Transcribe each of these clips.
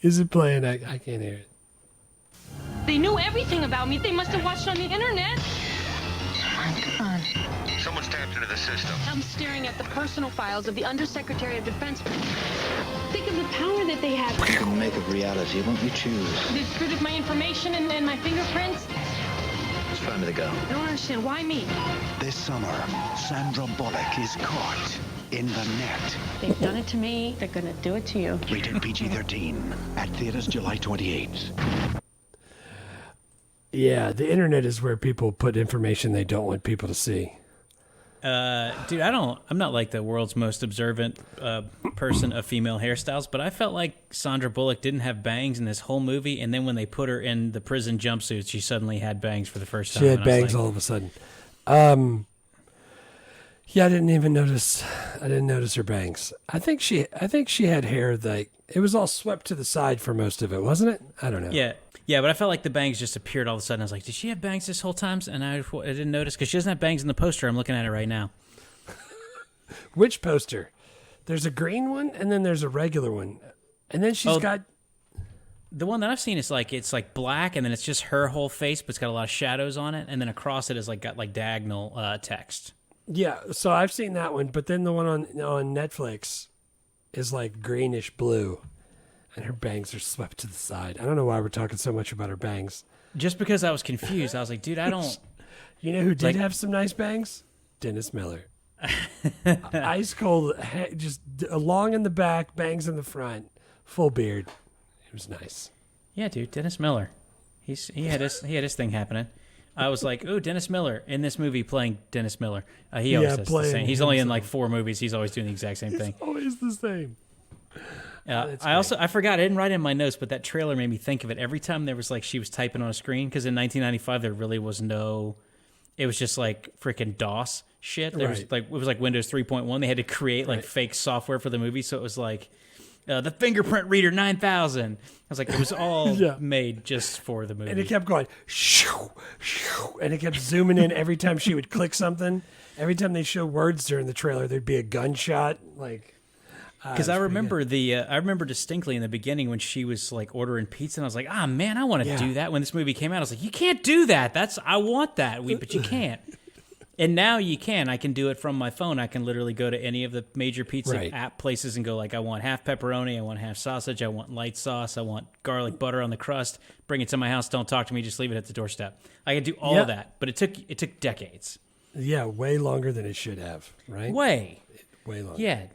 Is it playing? I can't hear it. They knew everything about me. They must have watched on the internet. Oh, my God. Someone's tapped into the system. I'm staring at the personal files of the Undersecretary of Defense. Think of the power that they have. You can make it reality. Won't you choose? They've skirted my information and my fingerprints. It's time to go. I don't understand. Why me? This summer, Sandra Bullock is caught in the net. They've done it to me. They're going to do it to you. Rated PG-13 at theaters July 28th. Yeah, the internet is where people put information they don't want people to see. Dude, I'm not like the world's most observant person of female hairstyles, but I felt like Sandra Bullock didn't have bangs in this whole movie, and then when they put her in the prison jumpsuit, she suddenly had bangs for the first time. She had bangs all of a sudden. Yeah, I didn't even notice. I didn't notice her bangs. I think she had hair like it was all swept to the side for most of it, wasn't it? I don't know. Yeah, but I felt like the bangs just appeared all of a sudden. I was like, did she have bangs this whole time? And I didn't notice because she doesn't have bangs in the poster. I'm looking at it right now. Which poster? There's a green one, and then there's a regular one, and then she's got. The one that I've seen is like it's like black, and then it's just her whole face, but it's got a lot of shadows on it, and then across it is like got like diagonal text. Yeah, so I've seen that one, but then the one on Netflix is like greenish blue, and her bangs are swept to the side. I don't know why we're talking so much about her bangs. Just because I was confused, I was like, dude, I don't. You know who did have some nice bangs? Dennis Miller. Ice cold, just long in the back, bangs in the front, full beard. It was nice. Yeah, dude, Dennis Miller. He had his thing happening. I was like, ooh, Dennis Miller in this movie playing Dennis Miller. He always does the same. He's only in like 4 movies. He's always doing the exact same thing. Always the same. I forgot, I didn't write it in my notes, but that trailer made me think of it. Every time there was like she was typing on a screen, because in 1995 there really was no, it was just like freaking DOS shit. There was like, it was like Windows 3.1. They had to create like fake software for the movie, so it was like the fingerprint reader 9000. I was like, it was all made just for the movie. And it kept going, shoo, shoo, and it kept zooming in every time she would click something. Every time they show words during the trailer, there'd be a gunshot. Like, because I remember I remember distinctly in the beginning when she was like ordering pizza, and I was like, ah, man, I want to do that. When this movie came out, I was like, you can't do that. I want that, but you can't. And now you can. I can do it from my phone. I can literally go to any of the major pizza app places and go like, I want half pepperoni, I want half sausage, I want light sauce, I want garlic butter on the crust. Bring it to my house. Don't talk to me. Just leave it at the doorstep. I can do all of that, but it took decades. Yeah, way longer than it should have, right? Way longer. Yeah.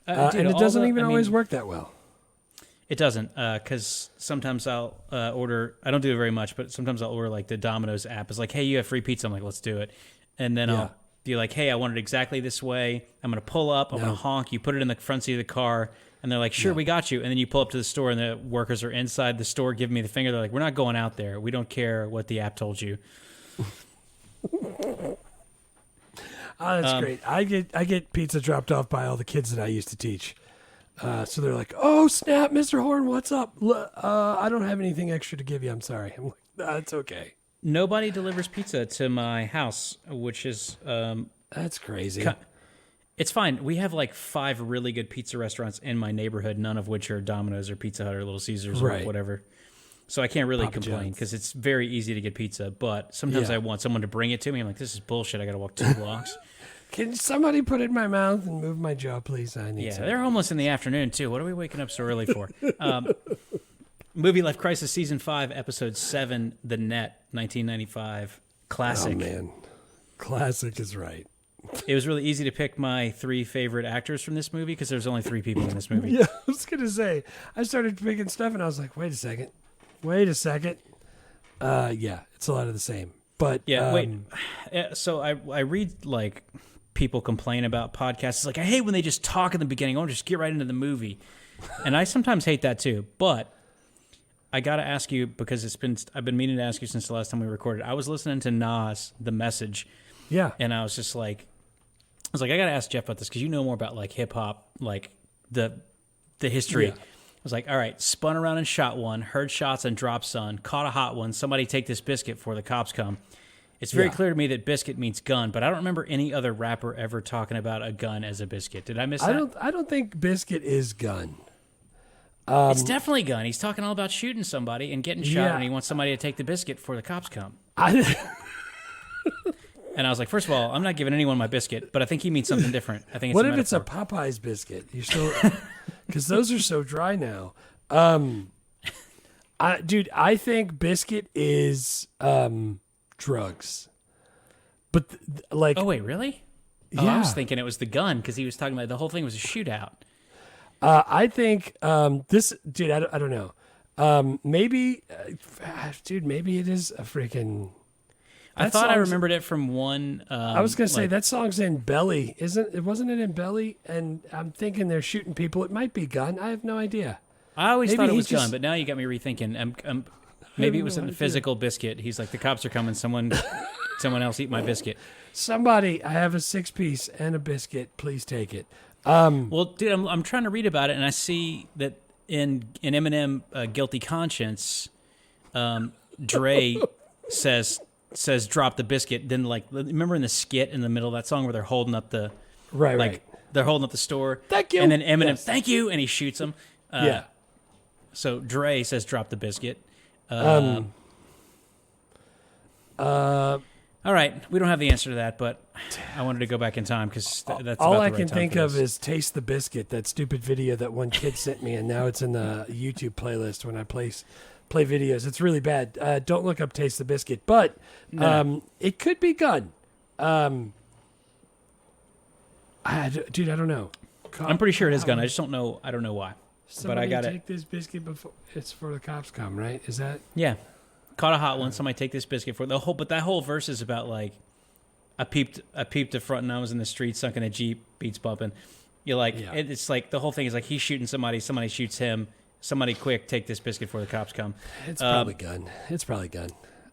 Dude, and it doesn't even always work that well. It doesn't, because sometimes I'll order. I don't do it very much, but sometimes I'll order like the Domino's app. It's like, hey, you have free pizza. I'm like, let's do it. And then I'll be like, hey, I want it exactly this way. I'm going to pull up. I'm going to honk. You put it in the front seat of the car. And they're like, sure, we got you. And then you pull up to the store, and the workers are inside the store giving me the finger. They're like, we're not going out there. We don't care what the app told you. Oh, that's great. I get pizza dropped off by all the kids that I used to teach. So they're like, oh, snap, Mr. Horn, what's up? I don't have anything extra to give you. I'm sorry. I'm like, that's okay. Nobody delivers pizza to my house, which is... that's crazy. It's fine. We have like 5 really good pizza restaurants in my neighborhood, none of which are Domino's or Pizza Hut or Little Caesars or whatever. So I can't really complain because it's very easy to get pizza. But sometimes I want someone to bring it to me. I'm like, this is bullshit. I got to walk 2 blocks. Can somebody put it in my mouth and move my jaw, please? I need something. They're almost in the afternoon, too. What are we waking up so early for? Movie Life Crisis Season 5, Episode 7, The Net, 1995. Classic. Oh, man. Classic is right. It was really easy to pick my 3 favorite actors from this movie because there's only 3 people in this movie. Yeah, I was going to say, I started picking stuff and I was like, wait a second. Yeah, it's a lot of the same. But so I read like people complain about podcasts. It's like, I hate when they just talk in the beginning. I want to just get right into the movie. And I sometimes hate that too. But I got to ask you, because I've been meaning to ask you since the last time we recorded. I was listening to Nas, The Message. Yeah. And I was just like, I got to ask Jeff about this because you know more about like hip hop, like the history. Yeah. I was like, all right, spun around and shot one, heard shots and dropped son, caught a hot one. Somebody take this biscuit before the cops come. It's very clear to me that biscuit means gun, but I don't remember any other rapper ever talking about a gun as a biscuit. Did I miss that? I don't think biscuit is gun. It's definitely gun. He's talking all about shooting somebody and getting shot, and he wants somebody to take the biscuit before the cops come. And I was like, first of all, I'm not giving anyone my biscuit, but I think he means something different. I think it's what a if it's a metaphor. Popeyes biscuit? You still, because those are so dry now. I think biscuit is drugs. But like, oh wait, really? Yeah. Oh, I was thinking it was the gun because he was talking about the whole thing was a shootout. I think this, dude. I don't know. Maybe, dude. Maybe it is a freaking. I thought I remembered it from one. I was gonna say that song's in Belly, wasn't it in Belly? And I'm thinking they're shooting people. It might be gun. I have no idea. I always Maybe thought it he's was gun, but now you got me rethinking. Maybe it was a physical biscuit. He's like, the cops are coming. Someone else eat my biscuit. Somebody, I have a 6-piece and a biscuit. Please take it. Well, dude, I'm trying to read about it, and I see that in Eminem, Guilty Conscience, Dre says drop the biscuit. Then remember in the skit in the middle of that song where they're holding up the right. They're holding up the store. Thank you. And then Eminem, thank you, and he shoots him. Yeah. So Dre says drop the biscuit. All right, we don't have the answer to that, but I wanted to go back in time because that's all about I the right can time think for of this. is Taste the Biscuit, that stupid video that one kid sent me, and now it's in the YouTube playlist when I play videos. It's really bad. Don't look up Taste the Biscuit, but it could be gun. Dude, I don't know. I'm pretty sure it is gun. I just don't know. I don't know why. Somebody but I got take this biscuit before it's for the cops come, right? Is that? Yeah. Caught a hot one. Somebody take this biscuit for but that whole verse is about like, I peeped the front and I was in the street, sunk in a Jeep, beats bumping. You're like, it's like the whole thing is like he's shooting somebody shoots him. Somebody quick, take this biscuit before the cops come. It's probably gun. It's probably gun.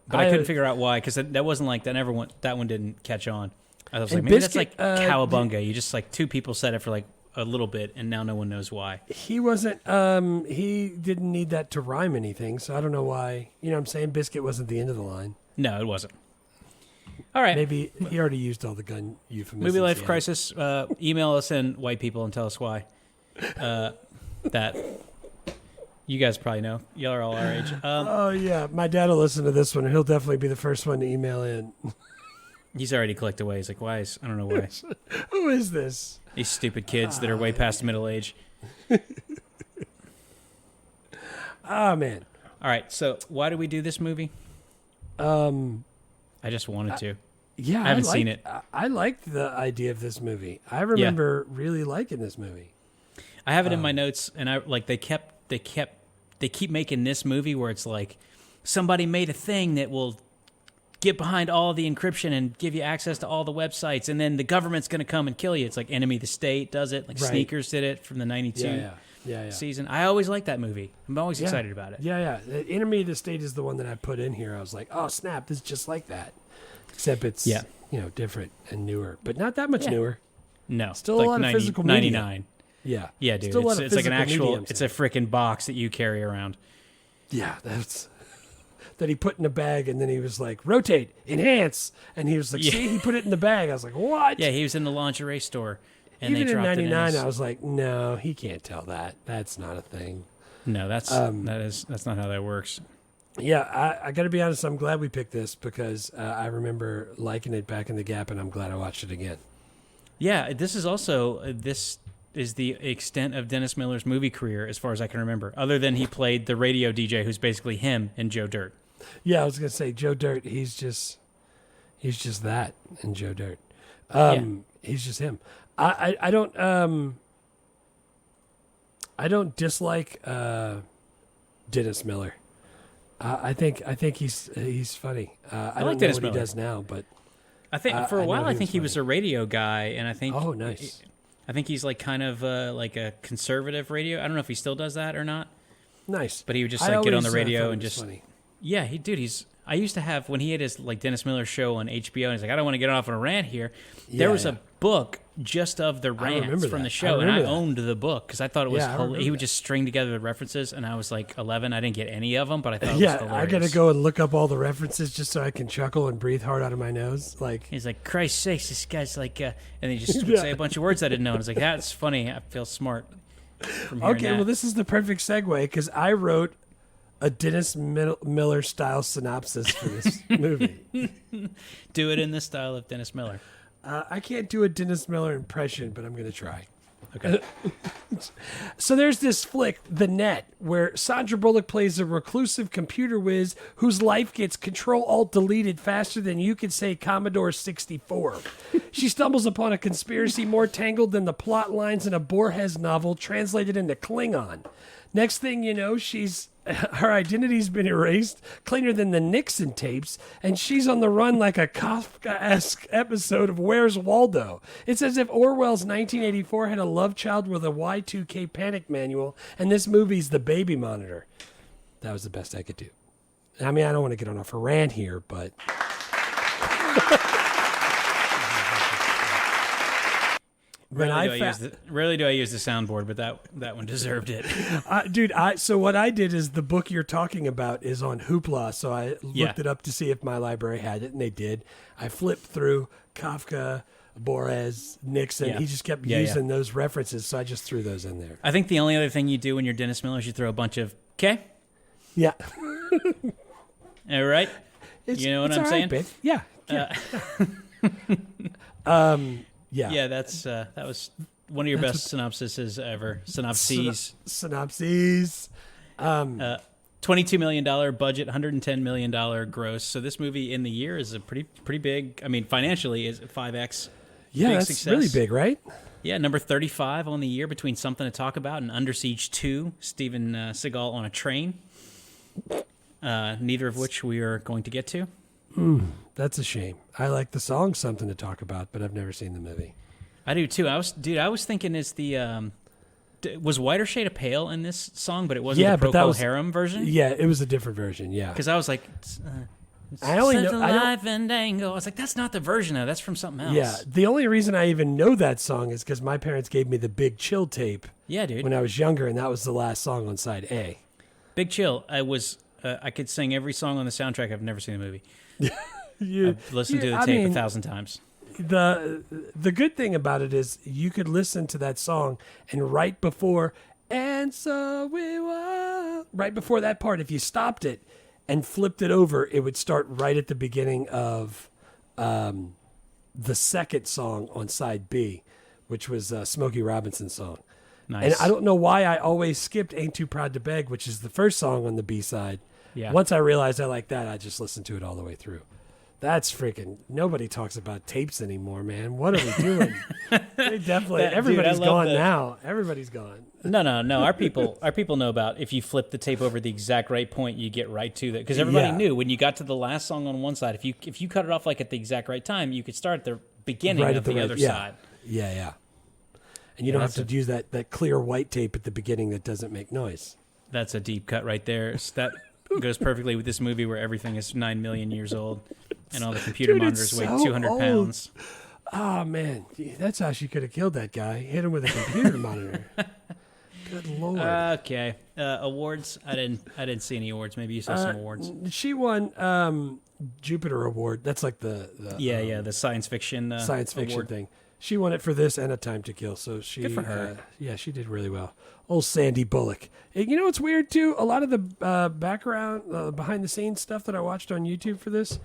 But I couldn't figure out why because that wasn't like that. That one didn't catch on. I was like, maybe biscuit, that's like cowabunga. You just like two people said it for like a little bit, and now no one knows why. He wasn't. He didn't need that to rhyme anything, so I don't know why. You know what I'm saying? Biscuit wasn't the end of the line. No, it wasn't. All right. Maybe he already used all the gun euphemisms. Movie Life Crisis. Email us in, white people, and tell us why. That you guys probably know. Y'all are all our age. Oh yeah, my dad will listen to this one, and he'll definitely be the first one to email in. He's already clicked away. He's like, why is, I don't know why. Who is this? These stupid kids that are way past middle age. Oh, man. All right, so why do we do this movie? I just wanted to. Yeah, I haven't seen it. I liked the idea of this movie. I remember really liking this movie. I have it in my notes, and I like they keep making this movie where it's like somebody made a thing that will get behind all the encryption and give you access to all the websites, and then the government's going to come and kill you. It's like Enemy of the State does it, like Sneakers did it from the 92 season. I always like that movie. I'm always excited about it. Yeah. The Enemy of the State is the one that I put in here. I was like, oh, snap, this is just like that. Except it's, different and newer, but not that much newer. No. Still a lot of physical media. 99. Yeah. Yeah, dude. Still a lot of it's like an actual, mediums. it's a freaking box that you carry around. Yeah, that's... that he put in a bag, and then he was like, rotate, enhance. And he was like, see, he put it in the bag. I was like, what? Yeah, he was in the lingerie store. And Even they dropped in 99, it in I was like, no, he can't tell that. That's not a thing. No, that's not how that works. Yeah, I got to be honest, I'm glad we picked this because I remember liking it back in the Gap, and I'm glad I watched it again. Yeah, this is the extent of Dennis Miller's movie career as far as I can remember, other than he played the radio DJ who's basically him and Joe Dirt. Yeah, I was going to say Joe Dirt, he's just that in Joe Dirt. He's just him. I don't dislike Dennis Miller. I think he's funny. I don't know what he does now, but I think for a while I think he was a radio guy, and I think nice. I think he's like kind of like a conservative radio. I don't know if he still does that or not. Nice, but he would just like get on the radio and just funny. Yeah, I used to have when he had his like Dennis Miller show on HBO, and he's like, I don't want to get off on a rant here. There was a book just of the rants from the show, and I owned the book because I thought it was he would just string together the references, and I was like 11. I didn't get any of them, but I thought it was hilarious. I got to go and look up all the references just so I can chuckle and breathe hard out of my nose. Like he's like, Christ sakes, this guy's like, and he just would say a bunch of words I didn't know, and I was like, that's funny. I feel smart. from hearing Okay, that. well, this is the perfect segue because I wrote a Dennis Miller style synopsis for this movie. Do it in the style of Dennis Miller. I can't do a Dennis Miller impression, but I'm going to try. Okay. So there's this flick, The Net, where Sandra Bullock plays a reclusive computer whiz whose life gets Control-Alt-Deleted faster than you could say Commodore 64. She stumbles upon a conspiracy more tangled than the plot lines in a Borges novel translated into Klingon. Next thing you know, her identity's been erased, cleaner than the Nixon tapes, and she's on the run like a Kafka-esque episode of Where's Waldo. It's as if Orwell's 1984 had a love child with a Y2K panic manual, and this movie's The Baby Monitor. That was the best I could do. I mean, I don't want to get on a rant here, but... Rarely do I use the soundboard, but that one deserved it. Dude, so what I did is the book you're talking about is on Hoopla, so I looked it up to see if my library had it, and they did. I flipped through Kafka, Borges, Nixon. He just kept using those references, so I just threw those in there. I think the only other thing you do when you're Dennis Miller is you throw a bunch of, okay? Yeah. All right? You know what I'm saying? Right, yeah. Yeah, that was one of your best synopsises ever. Synopses. Synopses. $22 million budget, $110 million gross. So this movie in the year is a pretty big. I mean, financially, is 5x. Yeah, big that's success. really big, right? Yeah, number 35 on the year between Something to Talk About and Under Siege 2. Steven Seagal on a train. Neither of which we are going to get to. That's a shame. I like the song Something to Talk About, but I've never seen the movie. I do too. I was thinking is the was Whiter Shade of Pale in this song, but it wasn't the Procol Harum version? Yeah, it was a different version, yeah. Because I was like, I only know Life and Angle. I was like, that's not the version though. That's from something else. Yeah, the only reason I even know that song is because my parents gave me the Big Chill tape. Yeah, dude. When I was younger, and that was the last song on side A. Big Chill. I could sing every song on the soundtrack. I've never seen the movie. I've listened to the tape 1,000 times. The good thing about it is you could listen to that song, and right before "And So We Will," right before that part, if you stopped it and flipped it over, it would start right at the beginning of the second song on side B, which was Smokey Robinson's song. Nice. And I don't know why I always skipped "Ain't Too Proud to Beg," which is the first song on the B side. Yeah. Once I realized I like that, I just listened to it all the way through. That's freaking... Nobody talks about tapes anymore, man. What are we doing? They definitely... everybody's gone now. Everybody's gone. No. Our people know about if you flip the tape over the exact right point, you get right to that. Because everybody knew when you got to the last song on one side, if you cut it off like at the exact right time, you could start at the beginning of the other side. Yeah. And you don't have to use that clear white tape at the beginning that doesn't make noise. That's a deep cut right there. So that goes perfectly with this movie where everything is 9 million years old and all the computer monitors weigh 200 pounds. Oh, man. That's how she could have killed that guy. Hit him with a computer monitor. Good Lord. Okay. Awards? I didn't see any awards. Maybe you saw some awards. She won Jupiter Award. That's like the the science fiction award thing. She won it for this and A Time to Kill. So she, good for her. She did really well. Old Sandy Bullock. You know what's weird too? A lot of the background, behind the scenes stuff that I watched on YouTube for this,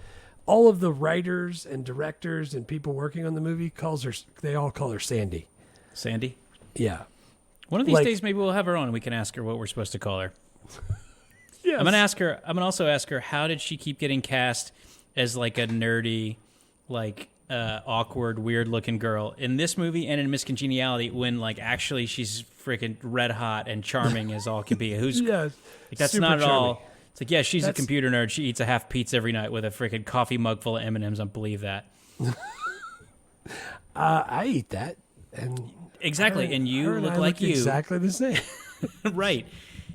all of the writers and directors and people working on the movie they all call her Sandy. Sandy? Yeah. One of these days, maybe we'll have her on and we can ask her what we're supposed to call her. Yes. I'm gonna also ask her, how did she keep getting cast as like a nerdy, like awkward, weird looking girl in this movie and in Miss Congeniality when like actually she's freaking red hot and charming as all can be. That's not at all. It's like, she's a computer nerd. She eats a half pizza every night with a freaking coffee mug full of M&Ms. I believe that. I eat that. And exactly, and you look like you. Exactly the same. Right.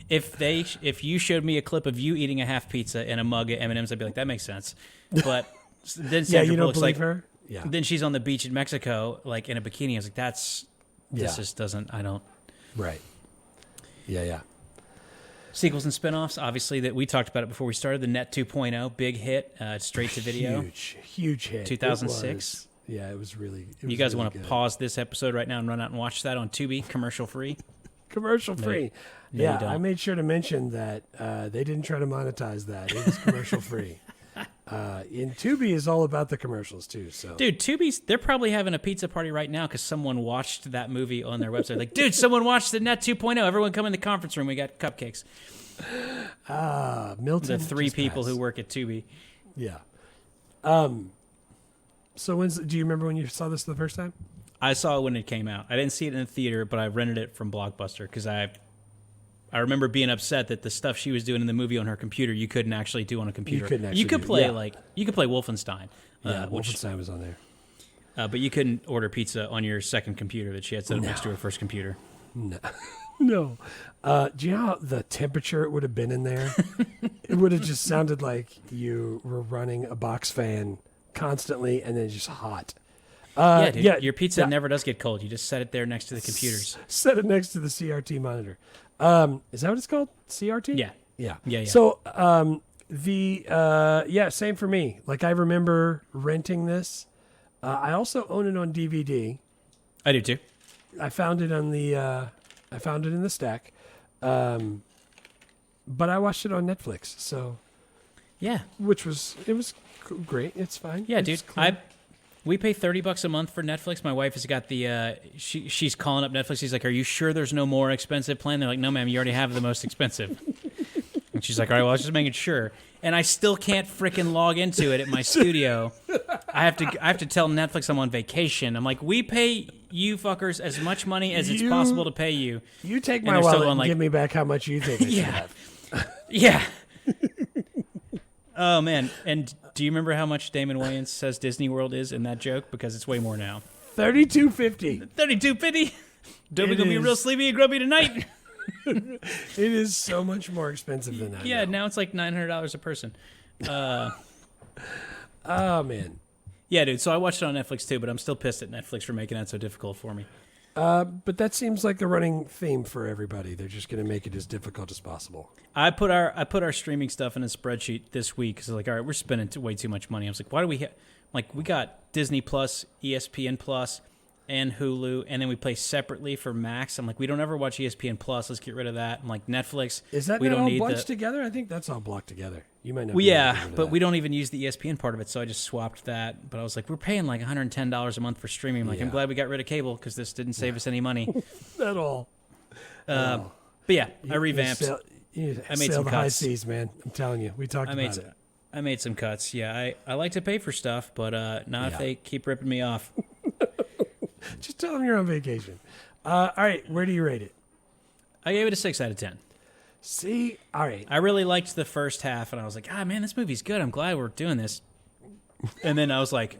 If you showed me a clip of you eating a half pizza and a mug of M&Ms, I'd be like, that makes sense. But then Sandra you don't Bullock's believe like, her? Yeah. Then she's on the beach in Mexico, like in a bikini. I was like, I don't. Right. Yeah. Sequels and spinoffs, obviously, that we talked about it before we started. The Net 2.0, big hit, straight to video. Huge hit. 2006. It was really. You guys really want to pause this episode right now and run out and watch that on Tubi, commercial free? commercial free. No, you yeah, don't. I made sure to mention that they didn't try to monetize that. It was commercial free. And Tubi is all about the commercials too. So, dude, Tubi's, they're probably having a pizza party right now because someone watched that movie on their website. Like, dude, someone watched the Net 2.0. Everyone come in the conference room. We got cupcakes. Milton. The three people who work at Tubi. Yeah. So do you remember when you saw this the first time? I saw it when it came out. I didn't see it in the theater, but I rented it from Blockbuster because I remember being upset that the stuff she was doing in the movie on her computer you couldn't actually do on a computer. You could play Wolfenstein. Wolfenstein was on there. But you couldn't order pizza on your second computer that she had set up next to her first computer. No. No. Do you know how the temperature it would have been in there? It would have just sounded like you were running a box fan constantly and then just hot. Yeah, dude. Your pizza never does get cold. You just set it there next to the computers. Set it next to the CRT monitor. Is that what it's called? CRT? Yeah. Yeah. So, same for me. Like, I remember renting this. I also own it on DVD. I do too. I found it in the stack. But I watched it on Netflix. So, yeah, it was great. It's fine. Yeah, it's dude. We pay $30 a month for Netflix. My wife has got the. She's calling up Netflix. She's like, "Are you sure there's no more expensive plan?" They're like, "No, ma'am. You already have the most expensive." And she's like, "All right, well, I was just making sure." And I still can't freaking log into it at my studio. I have to tell Netflix I'm on vacation. I'm like, we pay you fuckers as much money as it's possible to pay you. You take my wallet and give me back how much you think I should have. Yeah. Oh, man. And do you remember how much Damon Wayans says Disney World is in that joke? Because it's way more now. $32.50. $32.50? Don't be going to be real sleepy and grubby tonight. It is so much more expensive than that. Yeah, now it's like $900 a person. Oh, man. Yeah, dude. So I watched it on Netflix, too, but I'm still pissed at Netflix for making that so difficult for me. But that seems like the running theme for everybody. They're just going to make it as difficult as possible. I put our streaming stuff in a spreadsheet this week because like, all right, we're spending way too much money. I was like, why do we we got Disney Plus, ESPN Plus, and Hulu, and then we pay separately for Max. I'm like, we don't ever watch ESPN Plus. Let's get rid of that. I'm like, Netflix. Is that we not don't all need bunched together? I think that's all blocked together. You might not. Well, yeah, but we don't even use the ESPN part of it, so I just swapped that. But I was like, we're paying like $110 a month for streaming. I'm like, I'm glad we got rid of cable because this didn't save us any money at all. But yeah, I revamped. I made some cuts. High seas, man. I'm telling you, we talked about it. I made some cuts. Yeah, I like to pay for stuff, but not if they keep ripping me off. Just tell them you're on vacation. All right, where do you rate it? I gave it a 6 out of 10. See? All right. I really liked the first half, and I was like, man, this movie's good. I'm glad we're doing this. And then I was like,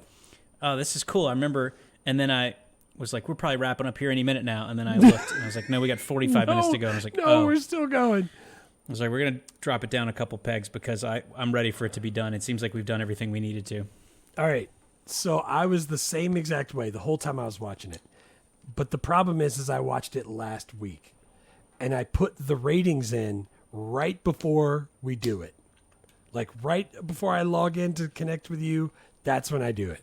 oh, this is cool. I remember, and then I was like, we're probably wrapping up here any minute now. And then I looked, and I was like, no, we got 45 minutes to go. And I was like, no, we're still going. I was like, we're going to drop it down a couple pegs because I'm ready for it to be done. It seems like we've done everything we needed to. All right. So I was the same exact way the whole time I was watching it. But the problem is I watched it last week. And I put the ratings in right before we do it. Like right before I log in to connect with you, that's when I do it.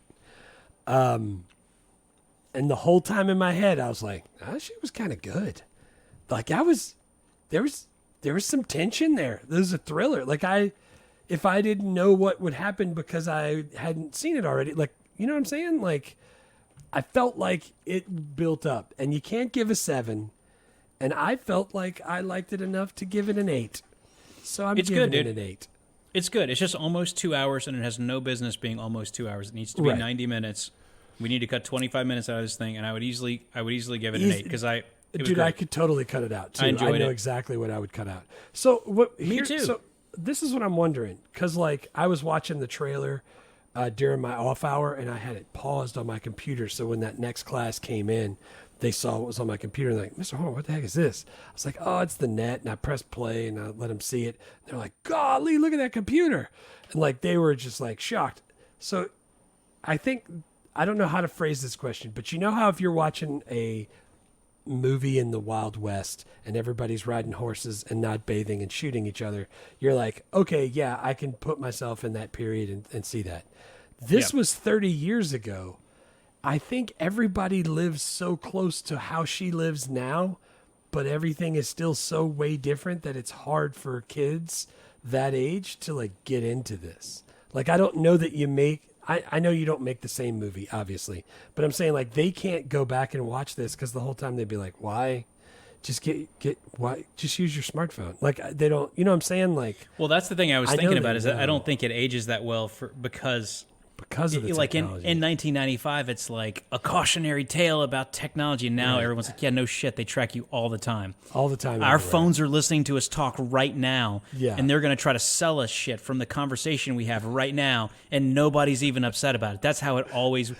And the whole time in my head, I was like, oh, she was kind of good. Like there was some tension there. There was a thriller. Like if I didn't know what would happen because I hadn't seen it already, like, you know what I'm saying? Like, I felt like it built up, and you can't give a 7. And I felt like I liked it enough to give it an 8. So I'm giving it an 8. It's good. It's just almost 2 hours, and it has no business being almost 2 hours. It needs to be 90 minutes. We need to cut 25 minutes out of this thing, and I would easily give it an 8 because I could totally cut it out too. I know exactly what I would cut out. So what? Me too. So this is what I'm wondering, because like I was watching the trailer during my off hour, and I had it paused on my computer. So when that next class came in, they saw what was on my computer and like, Mr. Horn, what the heck is this? I was like, oh, it's the net. And I pressed play and I let them see it. And they're like, golly, look at that computer. And like, they were just like shocked. So I don't know how to phrase this question, but you know how if you're watching a movie in the Wild West and everybody's riding horses and not bathing and shooting each other, you're like, okay, yeah, I can put myself in that period and see that. This was 30 years ago. I think everybody lives so close to how she lives now but everything is still so way different that it's hard for kids that age to like get into this. Like, I don't know that you make, I know you don't make the same movie, obviously, but I'm saying like they can't go back and watch this because the whole time they'd be like, why? Just just use your smartphone. Like, they don't, you know what I'm saying? Like, well, that's the thing I was thinking about is that I don't think it ages that well because of the like in technology. 1995, it's like a cautionary tale about technology. And now everyone's like, yeah, no shit. They track you all the time. All the time. Our everywhere. phones are listening to us talk right now. Yeah. And they're going to try to sell us shit from the conversation we have right now. And nobody's even upset about it. That's how it always.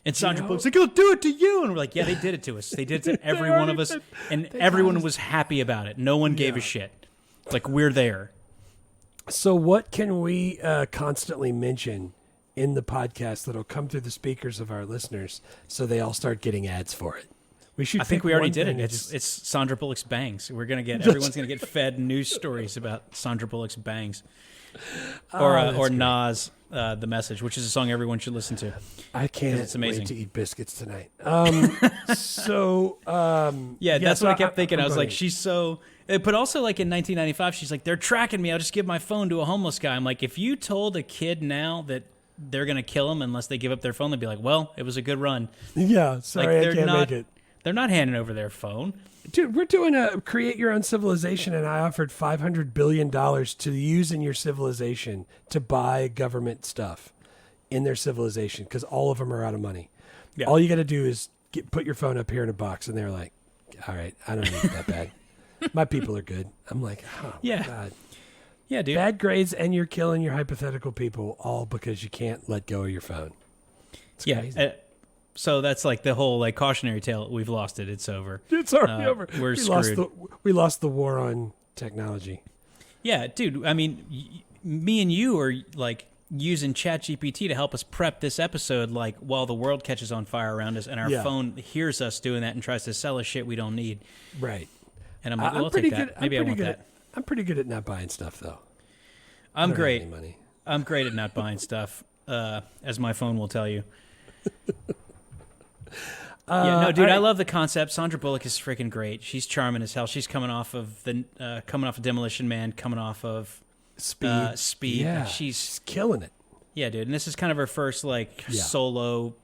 And Sandra Bullock's like, "I'll do it to you," and we're like, "Yeah, they did it to us. They did it to every one of us, and everyone was happy about it. No one gave a shit. Like, we're there." So what can we constantly mention in the podcast that'll come through the speakers of our listeners so they all start getting ads for it? We should. I think we already did it. It's Sandra Bullock's bangs. We're gonna get everyone's gonna get fed news stories about Sandra Bullock's bangs, or Nas. The Message, which is a song everyone should listen to. I can't it's amazing. wait to eat biscuits tonight. That's so what I kept thinking. I was like, she's so... But also, like, in 1995, she's like, they're tracking me. I'll just give my phone to a homeless guy. I'm like, if you told a kid now that they're going to kill him unless they give up their phone, they'd be like, well, it was a good run. Yeah, sorry, like, I can't make it. They're not handing over their phone. Dude, we're doing a create your own civilization, and I offered $500 billion to use in your civilization to buy government stuff in their civilization because all of them are out of money. Yeah. All you got to do is put your phone up here in a box, and they're like, all right, I don't need it that bad. My people are good. I'm like, oh, my God. Yeah, dude. Bad grades, and you're killing your hypothetical people all because you can't let go of your phone. It's crazy. So that's like the whole like cautionary tale. We've lost it. It's over. It's already over. We're screwed. We lost the war on technology. Yeah, dude. I mean, me and you are like using ChatGPT to help us prep this episode, like while the world catches on fire around us, and our phone hears us doing that and tries to sell us shit we don't need. Right. And I'm like, well, I'll take that. Maybe I want that. I'm pretty good at not buying stuff, though. I'm great. I'm great at not buying stuff, as my phone will tell you. Dude, I love the concept. Sandra Bullock is freaking great. She's charming as hell. She's coming off of Demolition Man, coming off of Speed. Yeah, she's killing it. Yeah, dude. And this is kind of her first solo,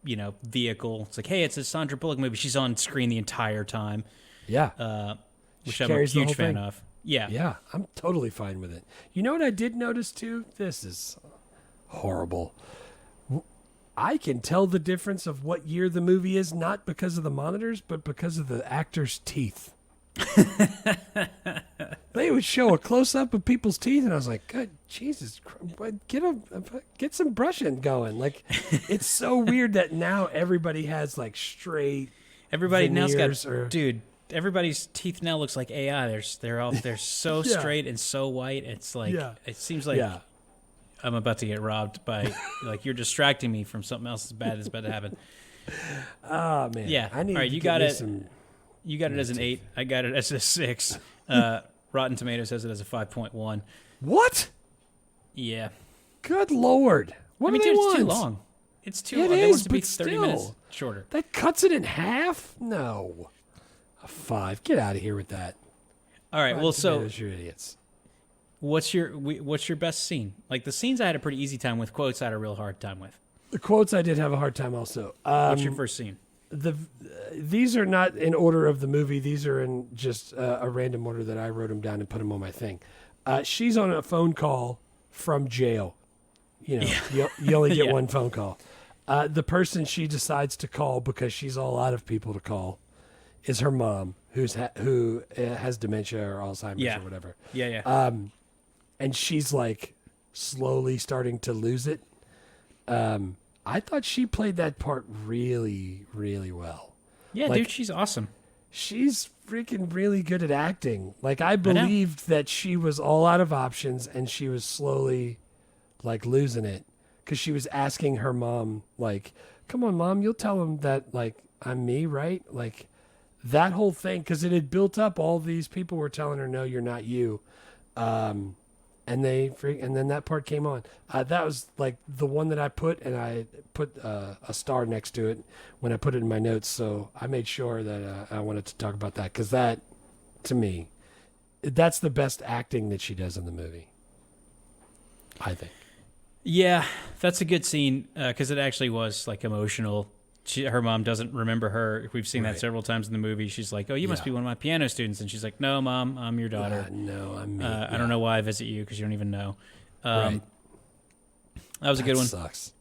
vehicle. It's like, hey, it's a Sandra Bullock movie. She's on screen the entire time. Yeah, which I'm a huge fan of. Yeah, I'm totally fine with it. You know what I did notice too? This is horrible. I can tell the difference of what year the movie is, not because of the monitors, but because of the actors' teeth. They would show a close-up of people's teeth, and I was like, God, Jesus, get some brushing going. Like, it's so weird that now everybody has, like, straight veneers dude, everybody's teeth now looks like AI. They're so straight and so white. It's like, it seems like... Yeah. I'm about to get robbed by, like, you're distracting me from something else that's about to happen. Oh, man. Yeah. All right, you got it. You got it as an 8. I got it as a 6. Rotten Tomatoes has it as a 5.1. What? Yeah. Good Lord. What dude, it's too long. It's too long. They want it to be 30 minutes shorter. That cuts it in half? No. A 5. Get out of here with that. All right, Rotten Tomatoes, you're idiots. What's your best scene? Like, the scenes I had a pretty easy time with. Quotes I had a real hard time with. The quotes I did have a hard time also. What's your first scene? These are not in order of the movie. These are in just a random order that I wrote them down and put them on my thing. She's on a phone call from jail. You only get one phone call. The person she decides to call because she's all out of people to call is her mom, who has dementia or Alzheimer's or whatever. Yeah. And she's like slowly starting to lose it. I thought she played that part really, really well. Yeah, dude, she's awesome. She's freaking really good at acting. Like, I believed that she was all out of options and she was slowly like losing it because she was asking her mom, like, come on, Mom, you'll tell him that, like, I'm me, right? Like, that whole thing, because it had built up. All these people were telling her, no, you're not you. and then that part came on. That was like the one that I put, and I put a star next to it when I put it in my notes. So I made sure that I wanted to talk about that, because that, to me, that's the best acting that she does in the movie, I think. Yeah, that's a good scene, because it actually was like emotional. Her mom doesn't remember her. We've seen that several times in the movie. She's like, "Oh, you must be one of my piano students," and she's like, "No, Mom, I'm your daughter. No, I'm me. I don't know why I visit you, because you don't even know." Right. That was a good one. Sucks.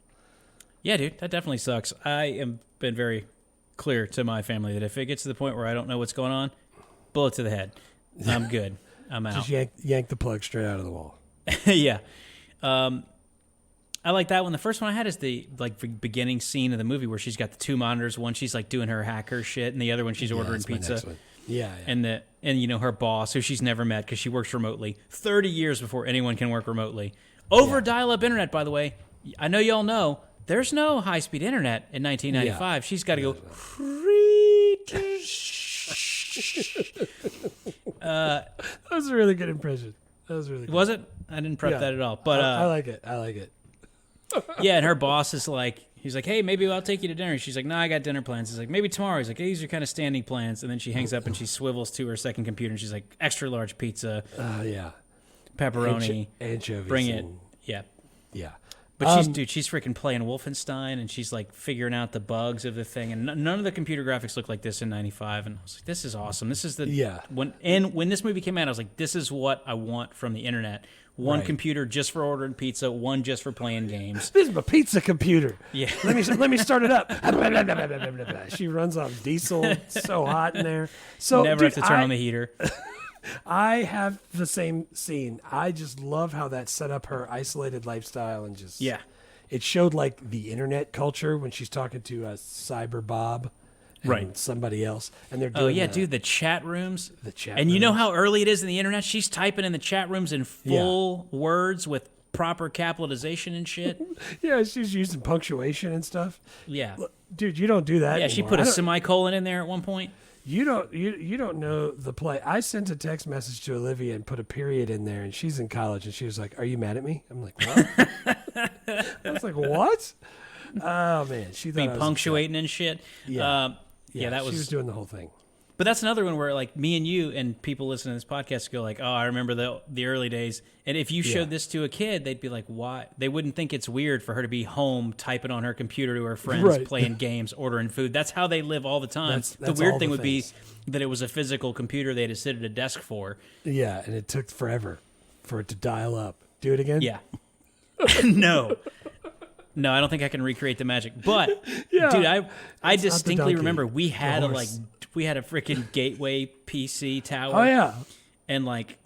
Yeah, dude, that definitely sucks. I am been very clear to my family that if it gets to the point where I don't know what's going on, bullet to the head. I'm good. I'm out. Just yank the plug straight out of the wall. Yeah. I like that one. The first one I had is the beginning scene of the movie where she's got the two monitors. One she's like doing her hacker shit, and the other one she's ordering pizza. Yeah. And her boss, who she's never met because she works remotely, 30 years before anyone can work remotely. Over dial-up internet, by the way. I know y'all know there's no high-speed internet in 1995. Yeah. She's got to go. That was a really good impression. That was really good. Was it? I didn't prep that at all. But I like it. Yeah, and her boss is like, he's like, "Hey, maybe I'll take you to dinner." She's like, "No, I got dinner plans." He's like, "Maybe tomorrow." He's like, hey, "These are kind of standing plans." And then she hangs up and she swivels to her second computer and she's like, "Extra large pizza." Yeah. Pepperoni. Anchovies. Bring it. Yeah. Yeah. But she's freaking playing Wolfenstein, and she's like figuring out the bugs of the thing, and none of the computer graphics look like this in '95. And I was like, "This is awesome. This is when this movie came out, I was like, this is what I want from the internet. One computer just for ordering pizza, one just for playing games. This is my pizza computer. Yeah, let me start it up." She runs on diesel. It's so hot in there. So never have to turn on the heater. I have the same scene. I just love how that set up her isolated lifestyle, and just it showed like the internet culture when she's talking to Cyber Bob and somebody else, and they're doing dude, the chat rooms. And you know how early it is in the internet? She's typing in the chat rooms in full words with proper capitalization and shit. Yeah, she's using punctuation and stuff. Yeah. Dude, you don't do that anymore. She put a semicolon in there at one point. You don't know the play. I sent a text message to Olivia and put a period in there, and she's in college, and she was like, "Are you mad at me?" I'm like, "What?" I was like, "What?" Oh man, she thought I was punctuating and shit. Yeah, that was. She was doing the whole thing. But that's another one where like me and you and people listening to this podcast go like, "Oh, I remember the early days." And if you showed this to a kid, they'd be like, "Why?" They wouldn't think it's weird for her to be home typing on her computer to her friends, playing games, ordering food. That's how they live all the time. That's the weird thing would be that it was a physical computer they had to sit at a desk for. Yeah, and it took forever for it to dial up. Do it again? Yeah. No, I don't think I can recreate the magic. But dude, I distinctly remember we had a freaking gateway PC tower. Oh yeah, and like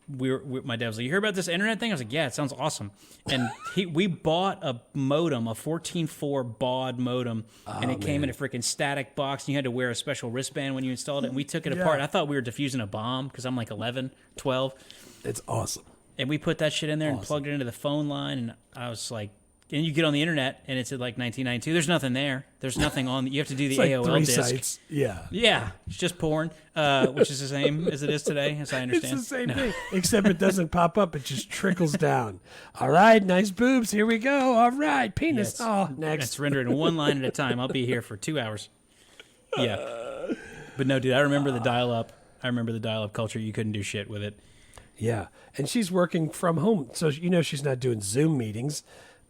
my dad was like, "You heard about this internet thing?" I was like, "Yeah, it sounds awesome." And we bought a modem, a 14.4 baud modem, and it came in a freaking static box, and you had to wear a special wristband when you installed it. And we took it apart. I thought we were defusing a bomb because I'm like 11, 12. It's awesome. And we put that shit in there and plugged it into the phone line, and I was like, and you get on the internet, and it's at like 1992. There's nothing there. There's nothing on. You have to do the AOL three disk. Sites. Yeah. Yeah. It's just porn, which is the same as it is today, as I understand. It's the same thing, except it doesn't pop up. It just trickles down. All right, nice boobs. Here we go. All right, penis. Next. It's rendered in one line at a time. I'll be here for 2 hours. Yeah. But no, dude, I remember the dial-up. I remember the dial-up culture. You couldn't do shit with it. Yeah. And she's working from home, so she's not doing Zoom meetings.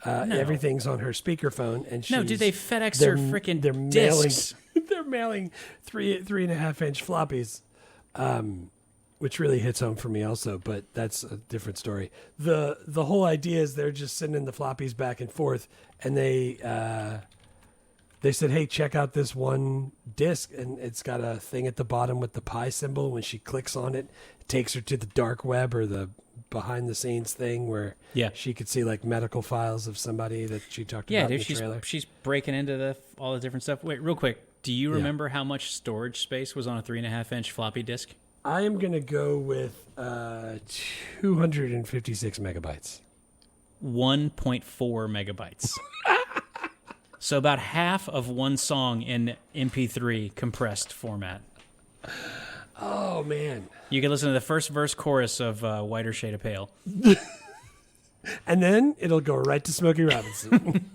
No. Everything's on her speakerphone, and dude, they FedEx her freaking discs. They're mailing 3.5-inch floppies, which really hits home for me also. But that's a different story. The whole idea is they're just sending the floppies back and forth, and they said, "Hey, check out this one disc," and it's got a thing at the bottom with the pi symbol. When she clicks on it, it takes her to the dark web or the behind the scenes thing where she could see like medical files of somebody that she talked about in the trailer. She's breaking into all the different stuff. Wait, real quick, do you remember how much storage space was on a 3.5-inch floppy disk? I am going to go with 256 megabytes. 1.4 megabytes. So about half of one song in MP3 compressed format. Oh, man. You can listen to the first verse chorus of Whiter Shade of Pale. And then it'll go right to Smokey Robinson.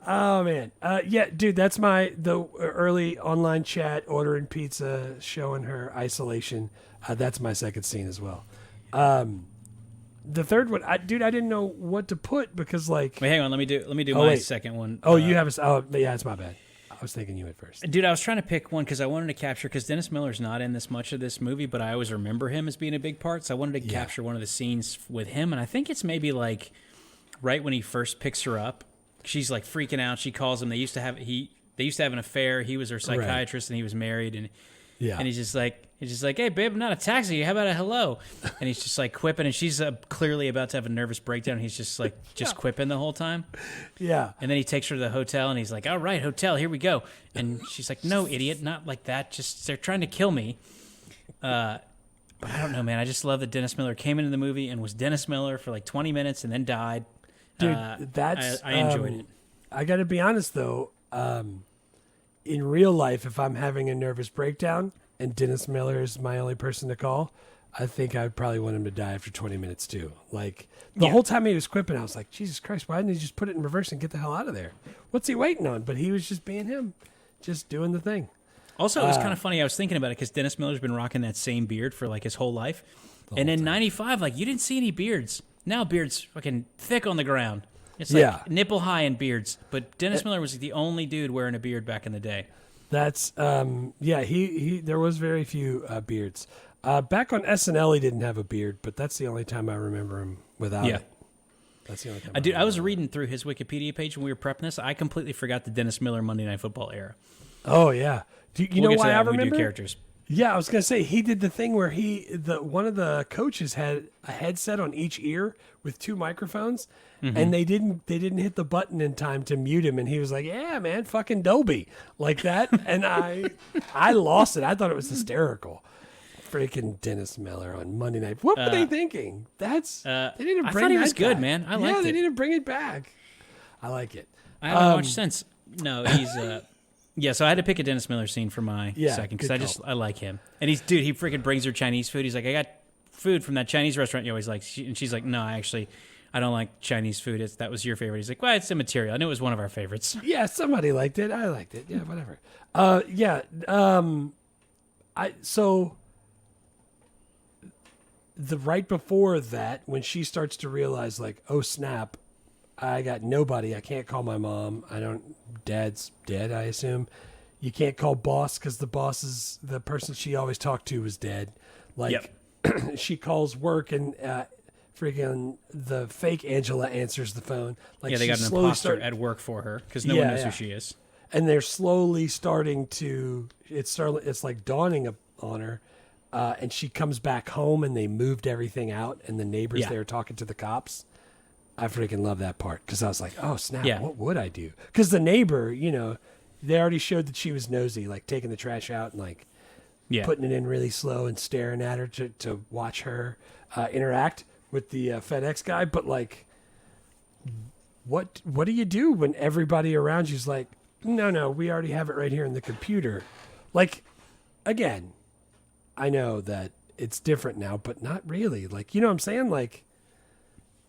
Oh, man. Yeah, dude, that's the early online chat, ordering pizza, showing her isolation. That's my second scene as well. The third one, I didn't know what to put because, like... Wait, hang on. Let me do my second one. Oh, you have a... Oh, yeah, it's my bad. I was thinking you went first. Dude, I was trying to pick one because I wanted to capture... Because Dennis Miller's not in this much of this movie, but I always remember him as being a big part, so I wanted to capture one of the scenes with him, and I think it's maybe, like, right when he first picks her up. She's, like, freaking out. She calls him. They used to have an affair. He was her psychiatrist, and he was married, and he's just like, hey, babe, I'm not a taxi. How about a hello? And he's just like quipping, and she's clearly about to have a nervous breakdown. And he's just like, quipping the whole time. Yeah. And then he takes her to the hotel, and he's like, all right, hotel, here we go. And she's like, no, idiot, not like that. Just, they're trying to kill me. But I don't know, man. I just love that Dennis Miller came into the movie and was Dennis Miller for like 20 minutes and then died. Dude, I enjoyed it. I got to be honest, though. In real life, if I'm having a nervous breakdown and Dennis Miller is my only person to call, I think I'd probably want him to die after 20 minutes too. Like the whole time he was quipping, I was like, Jesus Christ, why didn't he just put it in reverse and get the hell out of there? What's he waiting on? But he was just being him, just doing the thing. Also, it was kind of funny. I was thinking about it because Dennis Miller's been rocking that same beard for like his whole life. And in 95, like you didn't see any beards. Now beards fucking thick on the ground. It's like nipple high in beards. But Dennis Miller was the only dude wearing a beard back in the day. That's he there was very few beards. Back on SNL he didn't have a beard, but that's the only time I remember him without it. That's the only time. I was reading through his Wikipedia page when we were prepping this. I completely forgot the Dennis Miller Monday Night Football era. Oh yeah. You know why I remember? We do characters. Yeah, I was gonna say he did the thing where one of the coaches had a headset on each ear with two microphones, and they didn't hit the button in time to mute him, and he was like, "Yeah, man, fucking Dolby," like that, and I lost it. I thought it was hysterical. Freaking Dennis Miller on Monday Night. What were they thinking? That's they need to bring. I thought he was good, back. man. I liked it. Yeah, they need to bring it back. I like it. I haven't watched since. No, he's yeah, so I had to pick a Dennis Miller scene for my second because I like him. And he freaking brings her Chinese food. He's like, I got food from that Chinese restaurant you always like. And she's like, no, I don't like Chinese food. That was your favorite. He's like, well, it's immaterial. I knew it was one of our favorites. Yeah, somebody liked it. I liked it. Yeah, whatever. So the right before that, when she starts to realize like, oh snap, I got nobody. I can't call my mom. Dad's dead, I assume. You can't call boss because the boss is the person she always talked to was dead. Like, she calls work and freaking the fake Angela answers the phone. Like, they got an imposter at work for her because no one knows who she is. And they're slowly starting to. It's like dawning on her. And she comes back home and they moved everything out and the neighbors there talking to the cops. I freaking love that part because I was like, oh, snap, what would I do? Because the neighbor, they already showed that she was nosy, like taking the trash out and like putting it in really slow and staring at her to watch her interact with the FedEx guy. But like, what do you do when everybody around you's like, no, we already have it right here in the computer? Like, again, I know that it's different now, but not really. Like, you know what I'm saying? Like,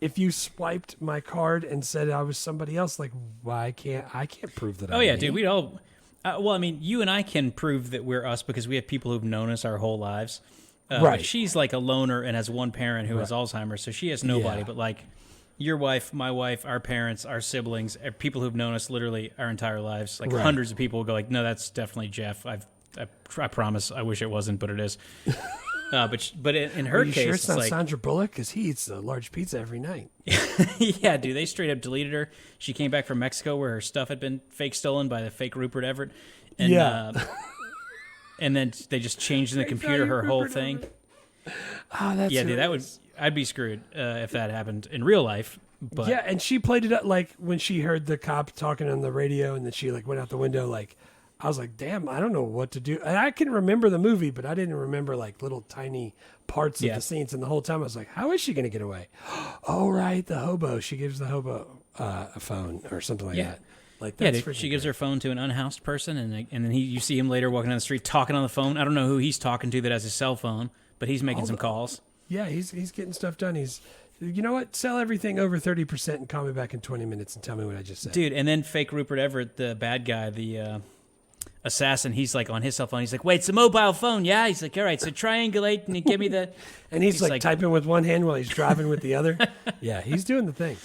if you swiped my card and said I was somebody else, like, I can't prove that. Oh yeah, dude, we'd all. Well, I mean, you and I can prove that we're us because we have people who've known us our whole lives. Right. Like she's like a loner and has one parent who has Alzheimer's, so she has nobody. But like your wife, my wife, our parents, our siblings, people who've known us literally our entire lives. Like hundreds of people will go like, no, that's definitely Jeff. I promise. I wish it wasn't, but it is. But in her case, sure it's not like, Sandra Bullock because he eats a large pizza every night. Yeah, dude, they straight up deleted her. She came back from Mexico where her stuff had been fake stolen by the fake Rupert Everett, and and then they just changed in the computer her whole thing. Oh, that's dude, I'd be screwed if that happened in real life. But yeah, and she played it up like when she heard the cop talking on the radio, and then she like went out the window like. I was like, damn, I don't know what to do. And I can remember the movie, but I didn't remember like little tiny parts of the scenes. And the whole time I was like, how is she going to get away? Oh, right, the hobo. She gives the hobo a phone or something like that. Like, Yeah, that's dude, she freaking gives great. her phone to an unhoused person, and then you see him later walking down the street talking on the phone. I don't know who he's talking to that has his cell phone, but he's making some calls. Yeah, he's getting stuff done. You know what? Sell everything over 30% and call me back in 20 minutes and tell me what I just said. Dude, and then fake Rupert Everett, the bad guy, the assassin, he's like on his cell phone. He's like, wait, it's a mobile phone, yeah? He's like, all right, so triangulate and give me the... And he's like typing with one hand while he's driving with the other. Yeah, he's doing the thing.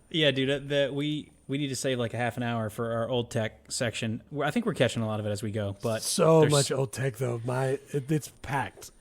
Yeah, dude, we need to save like a half an hour for our old tech section. I think we're catching a lot of it as we go, but so much old tech though. It's packed.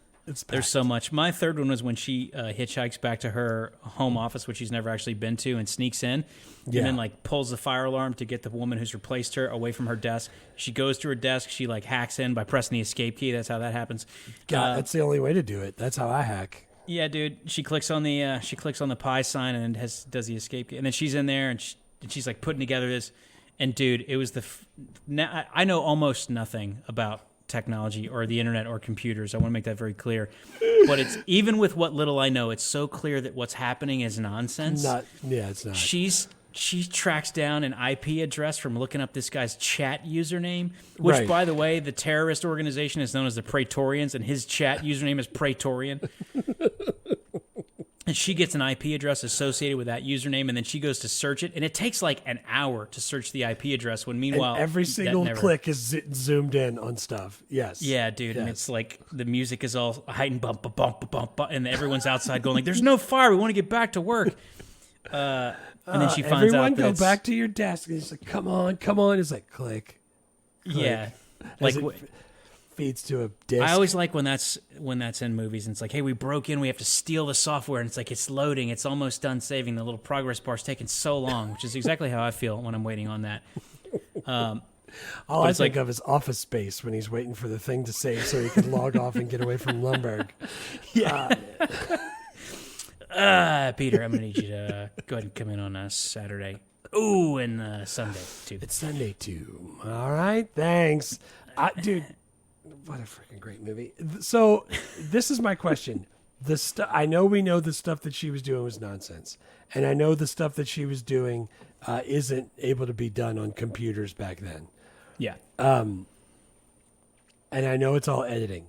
There's so much. My third one was when she hitchhikes back to her home office, which she's never actually been to, and sneaks in, and then like pulls the fire alarm to get the woman who's replaced her away from her desk. She goes to her desk. She like hacks in by pressing the escape key. That's how that happens. God, that's the only way to do it. That's how I hack. Yeah, dude. She clicks on the pie sign and then does the escape key, and then she's in there and she's like putting together this. And dude, it was now I know almost nothing about technology or the internet or computers. I want to make that very clear. But it's even with what little I know, it's so clear that what's happening is nonsense. It's not. She tracks down an IP address from looking up this guy's chat username, which, by the way, the terrorist organization is known as the Praetorians, and his chat username is Praetorian. And she gets an IP address associated with that username, and then she goes to search it, and it takes like an hour to search the IP address. When meanwhile, and every single click is zoomed in on stuff. Yes. Yeah, dude, and it's like the music is all heightened, bump, bump, bump, bump, and everyone's outside going like, "There's no fire. We want to get back to work." And then she finds out that everyone go back to your desk. And he's like, "Come on, come on!" It's like click. Yeah, like. Feeds to a disc. I always like when that's in movies and it's like, hey, we broke in, we have to steal the software, and it's like it's loading, it's almost done saving, the little progress bar's taking so long, which is exactly how I feel when I'm waiting on that. All I think of is Office Space when he's waiting for the thing to save so he can log off and get away from Lumberg. Yeah. Peter, I'm gonna need you to go ahead and come in on a Saturday. Ooh, and Sunday too. It's Sunday too. All right, thanks, dude. What a freaking great movie. So this is my question. I know we know the stuff that she was doing was nonsense. And I know the stuff that she was doing isn't able to be done on computers back then. Yeah. And I know it's all editing.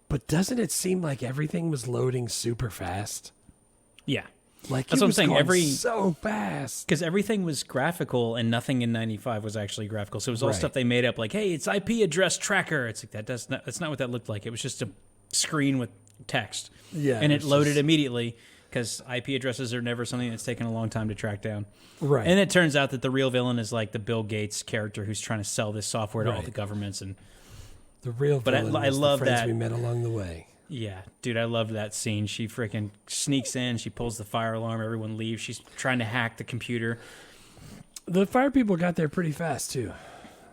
But doesn't it seem like everything was loading super fast? Yeah. Like that's what I'm saying. So fast because everything was graphical and nothing in '95 was actually graphical. So it was all stuff they made up. Like, hey, it's IP address tracker. It's like that's not what that looked like. It was just a screen with text. Yeah, and it loaded immediately because IP addresses are never something that's taken a long time to track down. Right. And it turns out that the real villain is like the Bill Gates character who's trying to sell this software to all the governments and the real villain. But I love the friends that we met along the way. Yeah, dude, I loved that scene. She freaking sneaks in. She pulls the fire alarm. Everyone leaves. She's trying to hack the computer. The fire people got there pretty fast, too.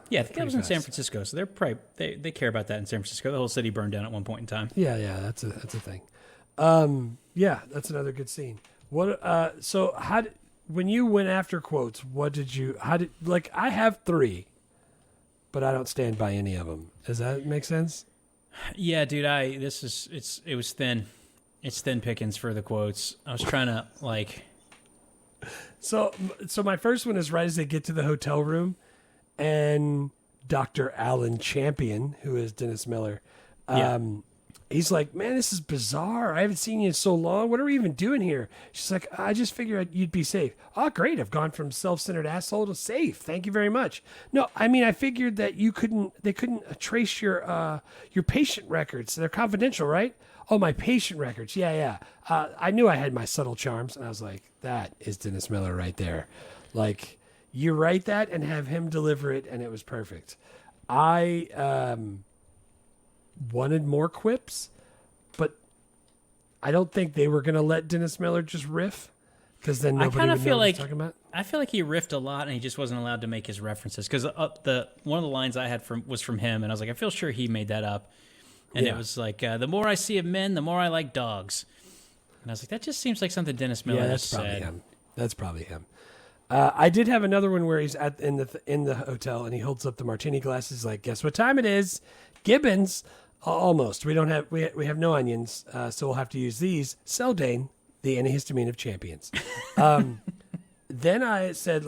Yeah, that was in San Francisco, so they're probably they care about that in San Francisco. The whole city burned down at one point in time. Yeah, that's a thing. Yeah, that's another good scene. What? So when you went after quotes, I have 3, but I don't stand by any of them. Does that make sense? Yeah, dude, it was thin. It's thin pickings for the quotes. I was trying to like. So my first one is right as they get to the hotel room, and Dr. Alan Champion, who is Dennis Miller, he's like, "Man, this is bizarre. I haven't seen you in so long. What are we even doing here?" She's like, "I just figured you'd be safe." "Oh, great. I've gone from self-centered asshole to safe. Thank you very much." "No, I mean, I figured that they couldn't trace your patient records. They're confidential, right?" "Oh, my patient records. Yeah. I knew I had my subtle charms." And I was like, that is Dennis Miller right there. Like, you write that and have him deliver it, and it was perfect. I wanted more quips, but I don't think they were going to let Dennis Miller just riff, because then nobody would know what he's talking about. I feel like he riffed a lot, and he just wasn't allowed to make his references. Because one of the lines I had was from him, and I was like, I feel sure he made that up. And it was like, the more I see of men, the more I like dogs. And I was like, that just seems like something Dennis Miller that's said. Probably him. That's probably him. I did have another one where he's in the hotel, and he holds up the martini glasses, like, "Guess what time it is? Gibbons." Almost. We have no onions, so we'll have to use these. Seldane, the antihistamine of champions. then I said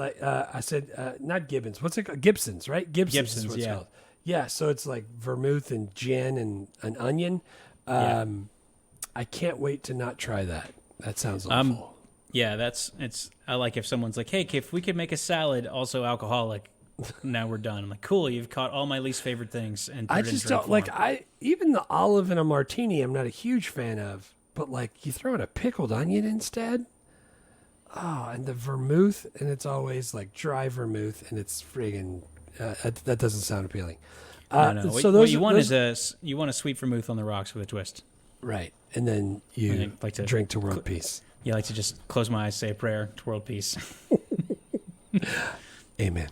not Gibbons. What's it called? Gibson's, right? Gibson's is what it's called. Yeah, so it's like vermouth and gin and an onion. I can't wait to not try that. That sounds awful. Yeah, I like if someone's like, hey, if we could make a salad also alcoholic, now we're done. I'm like, cool, you've caught all my least favorite things. And I just don't like, even the olive in a martini, I'm not a huge fan of, but like you throw in a pickled onion instead. Oh, and the vermouth, and it's always like dry vermouth, and it's friggin', that doesn't sound appealing. No. So what you want is you want a sweet vermouth on the rocks with a twist. Right. And then you like to drink to world peace. You like to just close my eyes, say a prayer to world peace. Amen.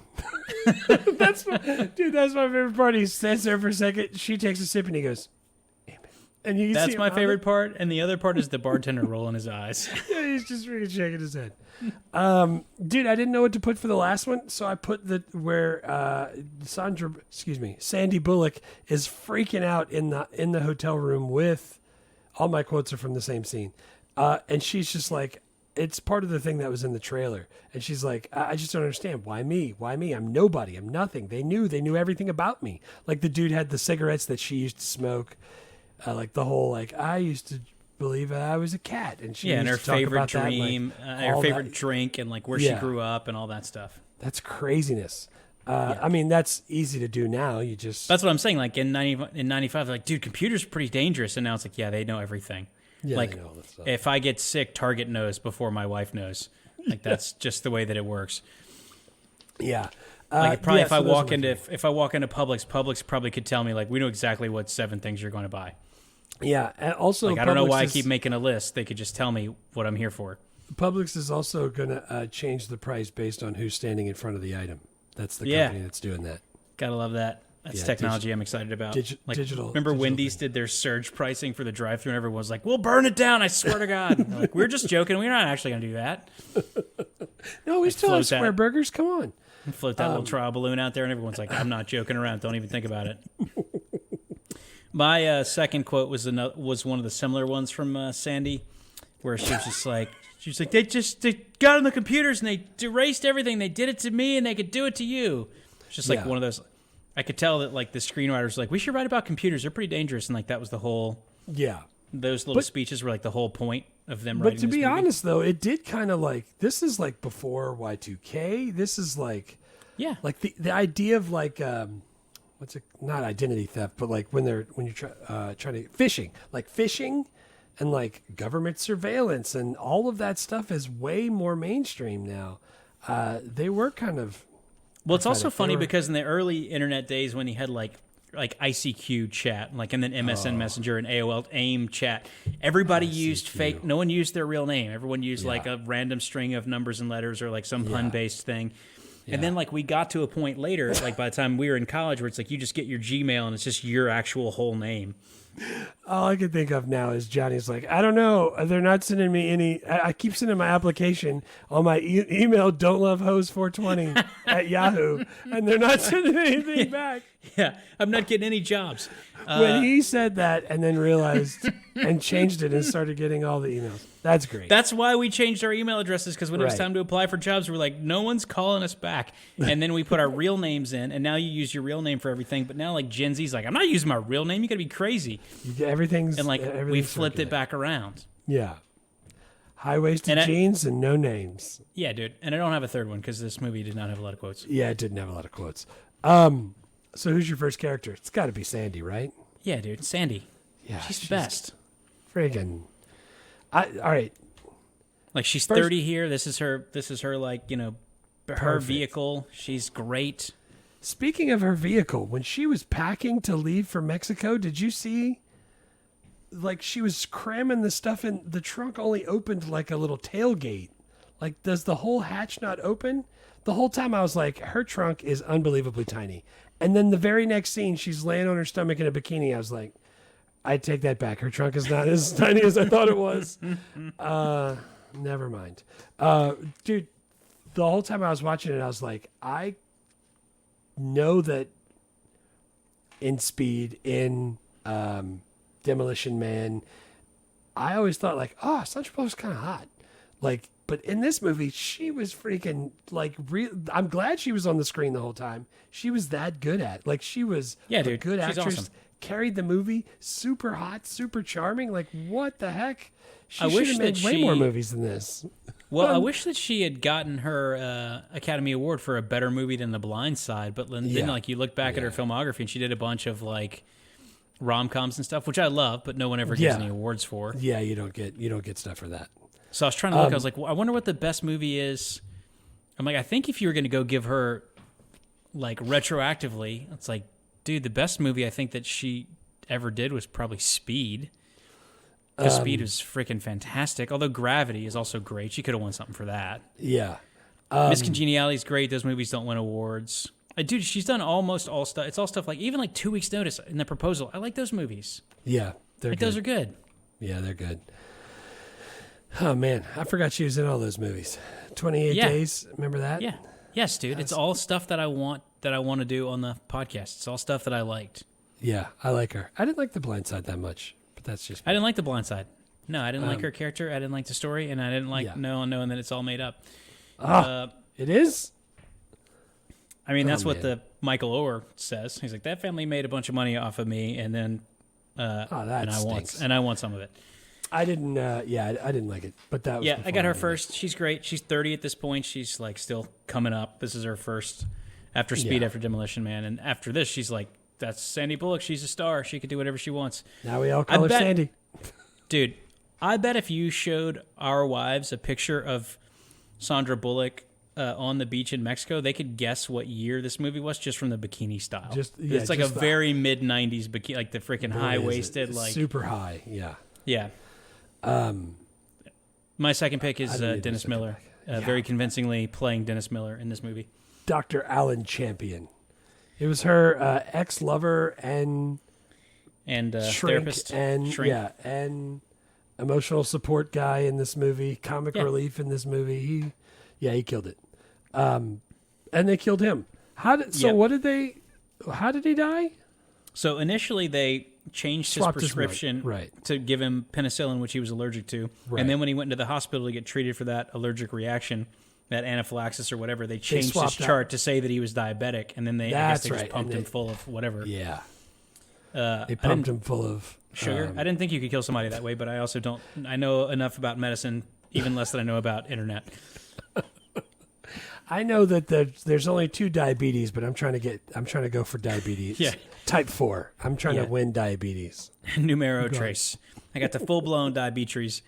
That's my favorite part. He stands there for a second. She takes a sip and he goes, amen. And you that's my favorite part. And the other part is the bartender rolling his eyes. Yeah, he's just really shaking his head. Dude, I didn't know what to put for the last one, so I put where Sandy Bullock is freaking out in the hotel room with. All my quotes are from the same scene. And she's just like, it's part of the thing that was in the trailer. And she's like, I just don't understand. Why me? Why me? I'm nobody. I'm nothing. They knew everything about me. Like the dude had the cigarettes that she used to smoke. Like the whole, like, I used to believe I was a cat. And she and her to talk favorite about dream, that, her favorite drink, and like where she grew up and all that stuff. That's craziness. I mean, that's easy to do now. You just... That's what I'm saying. Like in 95, like, dude, computers are pretty dangerous. And now it's like, yeah, they know everything. Yeah, like, if I get sick, Target knows before my wife knows. Like, that's just the way that it works. Yeah. Like, probably if I walk into Publix probably could tell me, like, we know exactly what 7 things you're going to buy. Yeah, and also... Like, I don't know why I keep making a list. They could just tell me what I'm here for. Publix is also going to change the price based on who's standing in front of the item. That's the company that's doing that. Gotta love that. That's technology I'm excited about. Digital. Remember Wendy's did their surge pricing for the drive-thru, and everyone was like, "We'll burn it down! I swear to God!" And like, we're just joking. We're not actually gonna do that. No, we still have square burgers. Come on. And float that little trial balloon out there, and everyone's like, "I'm not joking around. Don't even think about it." My second quote was one of the similar ones from Sandy, where she was just like, they got on the computers and they erased everything. They did it to me, and they could do it to you. It's just like one of those. I could tell that like the screenwriters like, we should write about computers. They're pretty dangerous, and like that was the whole. Yeah. Those little speeches were like the whole point of them writing. But to be honest, though, it did kind of like, this is like before Y2K. This is like, like the idea of like, what's it? Not identity theft, but like when you're trying to phishing, and like government surveillance and all of that stuff is way more mainstream now. They were kind of. Well, it's also funny because in the early internet days when you had like ICQ chat, like, and then MSN Messenger and AOL AIM chat, everybody used fake. No one used their real name. Everyone used like a random string of numbers and letters or like some pun-based thing. Yeah. And then like we got to a point later, like by the time we were in college, where it's like you just get your Gmail and it's just your actual whole name. All I can think of now is Johnny's like, I don't know. They're not sending me any. I keep sending my application on my email, don'tlovehose420 at Yahoo, and they're not sending anything back. Yeah, I'm not getting any jobs. When he said that and then realized and changed it and started getting all the emails. That's great. That's why we changed our email addresses, because when it was time to apply for jobs, we're like, no one's calling us back. And then we put our real names in, and now you use your real name for everything. But now like Gen Z's like, I'm not using my real name. You got to be crazy. Everything's... And like we flipped circular. it back around. Yeah. High-waisted jeans and no names. Yeah, dude. And I don't have a third one because this movie did not have a lot of quotes. Yeah, it didn't have a lot of quotes. So who's your first character? It's got to be Sandy, right? Yeah, dude. Sandy. Yeah, she's the best. Friggin'. All right. Like she's 30 here. This is her like, you know, her vehicle. She's great. Speaking of her vehicle, when she was packing to leave for Mexico, did you see? Like she was cramming the stuff in the trunk. Only opened like a little tailgate. Like, does the whole hatch not open? The whole time I was like, her trunk is unbelievably tiny. And then the very next scene, she's laying on her stomach in a bikini. I was like, I take that back. Her trunk is not as tiny as I thought it was. Never mind. Dude, the whole time I was watching it, I was like, I know that in Speed, in Demolition Man, I always thought like, oh, Sandra Bullock's kind of hot. Like, But in this movie, she was freaking like real. I'm glad she was on the screen the whole time. She was that good at. Like she was a good she's actress. awesome. Carried the movie. Super hot, super charming. Like what the heck? She I should wish have made that way she- more movies than this. Well, I wish that she had gotten her Academy Award for a better movie than The Blind Side. But then, like, you look back at her filmography, and she did a bunch of like rom-coms and stuff, which I love, but no one ever gives any awards for. Yeah, you don't get stuff for that. So I was trying to look. I was like, well, I wonder what the best movie is. I'm like, I think if you were going to go give her like retroactively, it's like, dude, the best movie I think that she ever did was probably Speed. Because Speed was freaking fantastic. Although Gravity is also great. She could have won something for that. Yeah. Miss Congeniality is great. Those movies don't win awards. Dude, she's done almost all stuff. It's all stuff like even like 2 Weeks Notice in The Proposal. I like those movies. Yeah, they're like good. Those are good. Yeah, they're good. Oh man, I forgot she was in all those movies. 28 Days, remember that? Yeah. Yes, dude. It's all stuff that I want to do on the podcast. It's all stuff that I liked. Yeah, I like her. I didn't like The Blind Side that much, but that's just me. I didn't like The Blind Side. No, I didn't like her character. I didn't like the story, and I didn't like knowing that it's all made up. It is? I mean, that's what the Michael Oher says. He's like, that family made a bunch of money off of me, and then that and stinks. I want some of it. I didn't. I didn't like it, but that was. Yeah, I got her before first. She's great. She's 30 at this point. She's like still coming up. This is her first after Speed, after Demolition Man, and after this, she's like, that's Sandy Bullock. She's a star. She could do whatever she wants. Now we all call her Sandy. Dude, I bet if you showed our wives a picture of Sandra Bullock on the beach in Mexico, they could guess what year this movie was just from the bikini style. It's like a very mid '90s bikini, like the freaking high waisted, like super high. Yeah. Yeah. My second pick is Dennis Miller, very convincingly playing Dennis Miller in this movie. Dr. Alan Champion. It was her ex-lover and therapist and shrink. and emotional support guy in this movie, comic relief in this movie. He killed it. And they killed him. How did he die? So initially they changed his prescription to give him penicillin, which he was allergic to. Right. And then when he went into the hospital to get treated for that allergic reaction, that anaphylaxis or whatever, they changed his chart to say that he was diabetic. And then they just pumped him full of whatever. Yeah. They pumped him full of sugar. I didn't think you could kill somebody that way, but I also don't. I know enough about medicine, even less than I know about internet. I know that there's only 2 diabetes, but I'm trying to go for diabetes. Type 4. I'm trying to win diabetes. Numero trace. I got the full-blown diabetes.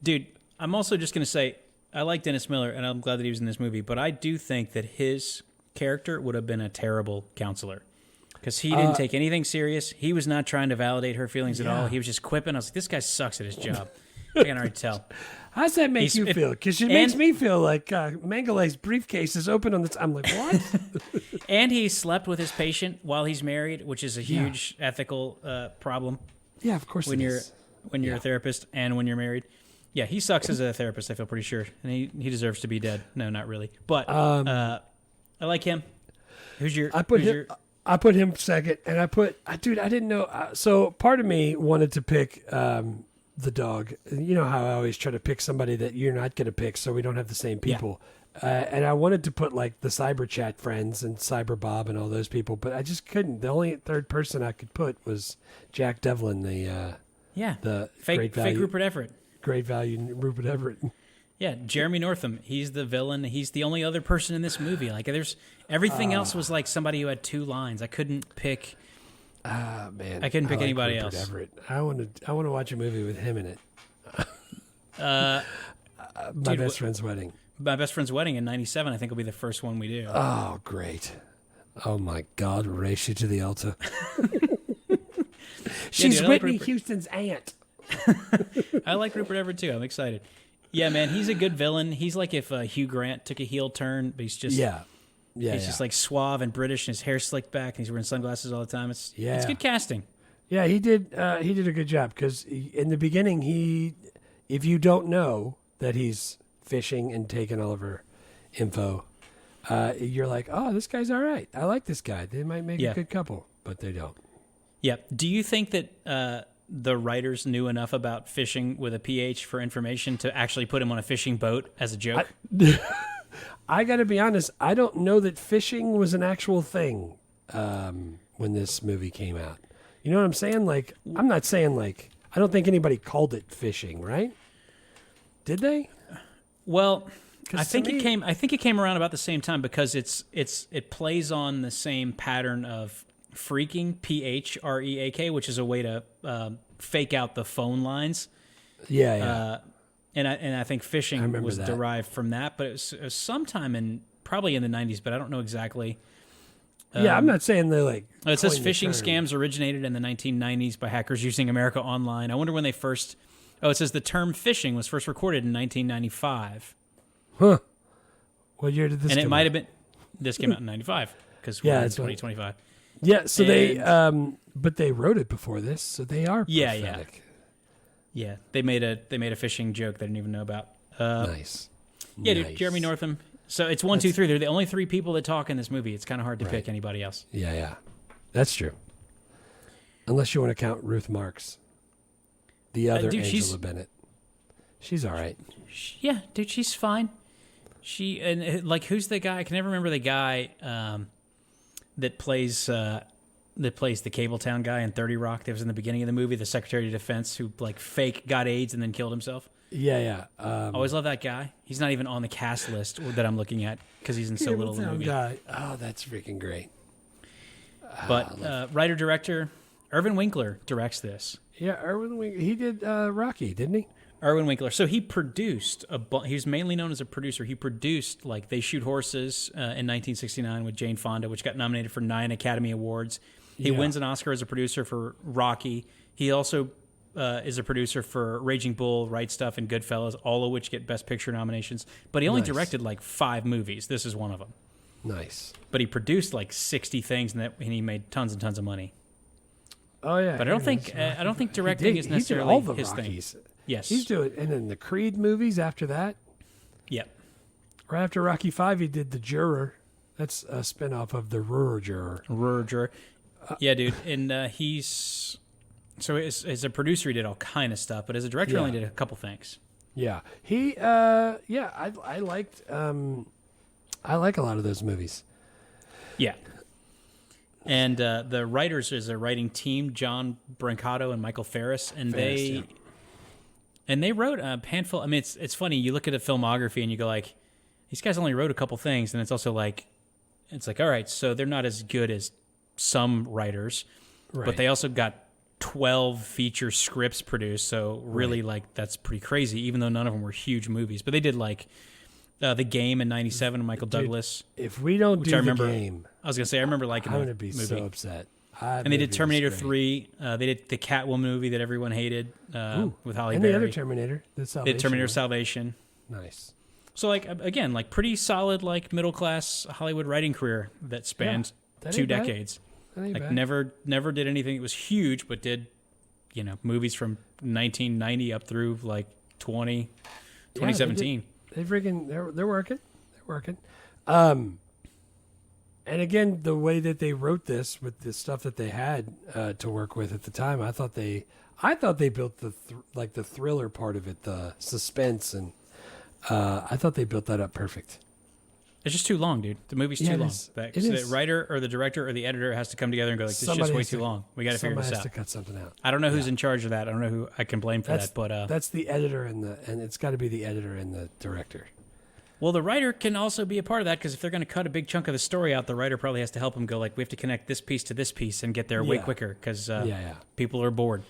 Dude, I'm also just going to say, I like Dennis Miller, and I'm glad that he was in this movie, but I do think that his character would have been a terrible counselor. Because he didn't take anything serious. He was not trying to validate her feelings at all. He was just quipping. I was like, this guy sucks at his job. I can already tell. How does that make you feel? Because it makes me feel like Mengelay's briefcase is open on this. I'm like, what? And he slept with his patient while he's married, which is a huge ethical problem. Yeah, of course. When you're a therapist and when you're married. Yeah, he sucks as a therapist. I feel pretty sure, and he deserves to be dead. No, not really. But I like him. I put him second, and I didn't know. So part of me wanted to pick the dog. You know how I always try to pick somebody that you're not going to pick, so we don't have the same people. And I wanted to put like the Cyber Chat friends and Cyber Bob and all those people, but I just couldn't. The only third person I could put was Jack Devlin, the fake Rupert Everett. Great value Rupert Everett. Yeah, Jeremy Northam. He's the villain. He's the only other person in this movie. Like, there's everything else was like somebody who had 2 lines. I couldn't pick. Man, I couldn't pick anybody Rupert else. Everett. I want to watch a movie with him in it. My best friend's wedding. My best friend's wedding in '97. I think will be the first one we do. Oh, great! Oh my God, race you to the altar. She's Whitney Houston's aunt. I like Rupert Everett too. I'm excited. Yeah, man, he's a good villain. He's like if Hugh Grant took a heel turn, but he's just he's just like suave and British, and his hair slicked back, and he's wearing sunglasses all the time. It's good casting. Yeah, he did a good job because in the beginning, if you don't know that he's fishing and taking all of her info, you're like, oh, this guy's all right. I like this guy. They might make a good couple, but they don't. Yeah. Do you think that the writers knew enough about fishing with a PH for information to actually put him on a fishing boat as a joke? I got to be honest. I don't know that fishing was an actual thing when this movie came out. You know what I'm saying? Like, I'm not saying like, I don't think anybody called it fishing, right? Did they? Well, I think it came around about the same time because it plays on the same pattern of phreaking, PHREAK, which is a way to fake out the phone lines. And I think fishing was derived from that, but it was sometime probably in the 90s, but I don't know exactly. I'm not saying they're like. It says phishing scams originated in the 1990s by hackers using America Online. I wonder when they first. Oh, it says the term phishing was first recorded in 1995. Huh. What year did this? And it might have been. This came out in 95 because we're in 2025. Yeah, so they, but they wrote it before this, so they are prophetic. Yeah. They made a phishing joke they didn't even know about. Nice. Yeah, dude, Jeremy Northam. So it's 1, 2, 3. They're the only 3 people that talk in this movie. It's kind of hard to pick anybody else. Yeah, that's true. Unless you want to count Ruth Marks, the other Angela Bennett. She's all right. Yeah, dude, she's fine. Who's the guy? I can never remember the guy that plays the Cabletown guy in 30 Rock that was in the beginning of the movie, the Secretary of Defense who like fake got AIDS and then killed himself. Yeah. Always love that guy. He's not even on the cast list that I'm looking at because he's in so little of the movie. Guy. Oh, that's freaking great. But writer-director Irvin Winkler directs this. Yeah, Irvin Winkler. He did Rocky, didn't he? Irvin Winkler. So he produced he's mainly known as a producer. He produced like They Shoot Horses in 1969 with Jane Fonda, which got nominated for 9 Academy Awards. He wins an Oscar as a producer for Rocky. He also is a producer for Raging Bull, Right Stuff, and Goodfellas, all of which get Best Picture nominations. But he only directed like 5 movies. This is one of them. Nice. But he produced like 60 things, and he made tons and tons of money. Oh yeah. But I don't think directing is necessarily all the his Rockies. thing. Yes. He's doing, and then the Creed movies after that. Yep. Right after Rocky V, he did The Juror. That's a spinoff of The Ruhr Juror. Yeah, dude. And he's... So as a producer, he did all kind of stuff, but as a director, he only did a couple things. Yeah. He... I liked... I like a lot of those movies. Yeah. And the writers is a writing team, John Brancato and Michael Ferris, and they wrote a handful. I mean, it's funny. You look at a filmography and you go like, these guys only wrote a couple things, and it's also like, all right, so they're not as good as some writers, but they also got 12 feature scripts produced. So really, like, that's pretty crazy. Even though none of them were huge movies, but they did like The Game in '97, Michael Douglas. If we don't do The Game, I was gonna say I remember liking. I'm gonna be so upset. And they did Terminator 3. They did the Catwoman movie that everyone hated with Halle Berry. And the other Terminator, the Salvation. They did Terminator Salvation. Nice. So, like, again, like pretty solid, like middle-class Hollywood writing career that spanned 2 decades. Like, never did anything that was huge, but did, movies from 1990 up through, like, 2017. They're working. And again, the way that they wrote this with the stuff that they had to work with at the time, I thought they built the thriller part of it, the suspense, and I thought they built that up perfect. It's just too long, dude. The movie's too long. The writer or the director or the editor has to come together and go like, "This is just way too long. We got to figure this out." Somebody has to cut something out. I don't know who's in charge of that. I don't know who I can blame for that. But that's the editor and it's got to be the editor and the director. Well, the writer can also be a part of that because if they're going to cut a big chunk of the story out, the writer probably has to help them go like, we have to connect this piece to this piece and get there way quicker because people are bored.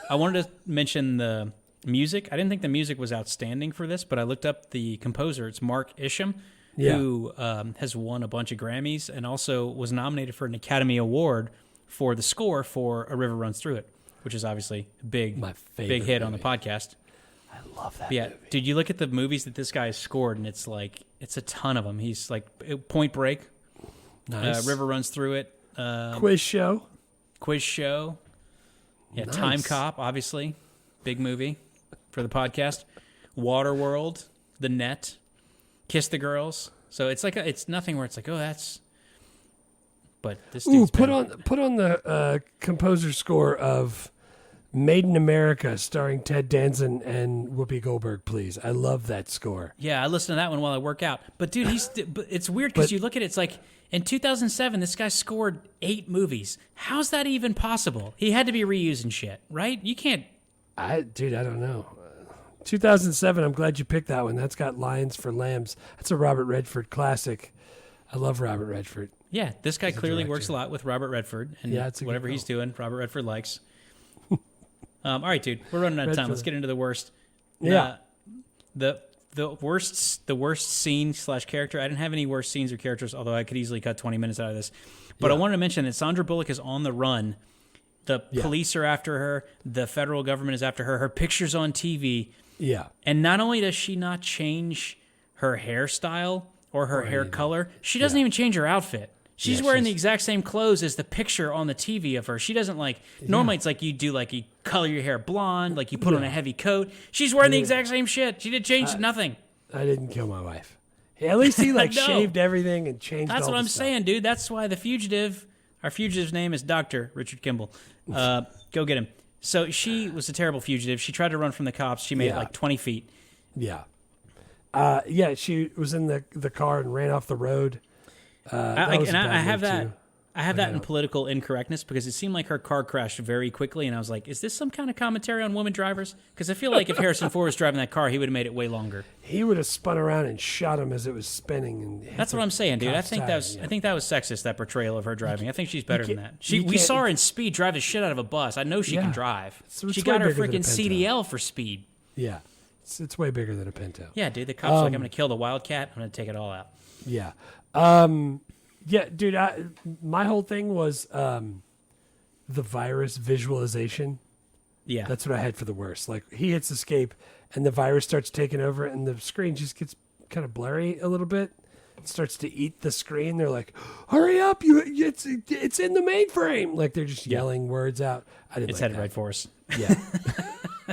I wanted to mention the music. I didn't think the music was outstanding for this, but I looked up the composer. It's Mark Isham, who has won a bunch of Grammys and also was nominated for an Academy Award for the score for A River Runs Through It, which is obviously a big hit on the podcast. I love that movie. Dude, you look at the movies that this guy has scored, and it's a ton of them. He's like Point Break, nice. River Runs Through It, Quiz Show, yeah, nice. Time Cop, obviously, big movie for the podcast, Waterworld, The Net, Kiss the Girls. So it's like it's nothing where it's like, oh, that's. But this dude's put on the composer score of Made in America, starring Ted Danson and Whoopi Goldberg, please. I love that score. Yeah, I listen to that one while I work out. But dude, it's weird because you look at it, it's like in 2007, this guy scored 8 movies. How's that even possible? He had to be reusing shit, right? You can't. I don't know. 2007, I'm glad you picked that one. That's got Lions for Lambs. That's a Robert Redford classic. I love Robert Redford. Yeah, this guy clearly works a lot with Robert Redford, and whatever he's doing, Robert Redford likes. All right, dude, we're running out of time. Let's get into the worst. Yeah. The worst scene / character. I didn't have any worst scenes or characters, although I could easily cut 20 minutes out of this. But I wanted to mention that Sandra Bullock is on the run. The police are after her. The federal government is after her. Her picture's on TV. Yeah. And not only does she not change her hairstyle or her hair color, she doesn't even change her outfit. She's wearing the exact same clothes as the picture on the TV of her. She doesn't normally it's like you color your hair blonde, like you put on a heavy coat. She's wearing the exact same shit. She did change nothing. I didn't kill my wife. At least he shaved everything and changed That's all what the I'm stuff. saying, dude. That's why our fugitive's name is Dr. Richard Kimball. Go get him. So she was a terrible fugitive. She tried to run from the cops. She made it 20 feet. Yeah. She was in the car and ran off the road. I have that in political incorrectness because it seemed like her car crashed very quickly, and I was like, is this some kind of commentary on women drivers? Because I feel like if Harrison Ford was driving that car, he would have made it way longer. He would have spun around and shot him as it was spinning. And that's what I'm saying, dude. I think that was sexist, that portrayal of her driving. I think she's better than that. We saw her in Speed drive the shit out of a bus. I know she can drive. She got her freaking CDL for Speed. Yeah. It's way bigger than a Pinto. Yeah, dude. The cops are like, I'm going to kill the Wildcat. I'm going to take it all out. Yeah. Dude, my whole thing was the virus visualization. Yeah. That's what I had for the worst. Like, he hits escape, and the virus starts taking over, and the screen just gets kind of blurry a little bit. It starts to eat the screen. They're like, hurry up, it's in the mainframe. Like, they're just yelling words out. I didn't it's like headed that. right for us. Yeah.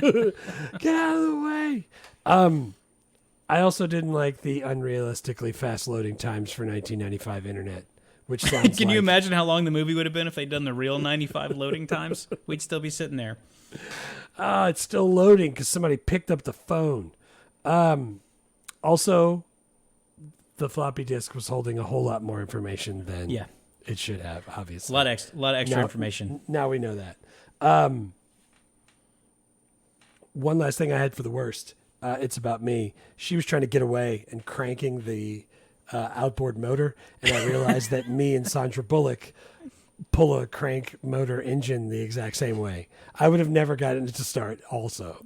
Get out of the way. I also didn't like the unrealistically fast loading times for 1995 internet, which sounds Can you imagine how long the movie would have been if they'd done the real 95 loading times? We'd still be sitting there. It's still loading because somebody picked up the phone. Also, the floppy disk was holding a whole lot more information than it should have, obviously. A lot of extra information. Now we know that. One last thing I had for the worst. It's about me. She was trying to get away and cranking the outboard motor, and I realized that me and Sandra Bullock pull a crank motor engine the exact same way. I would have never gotten it to start also.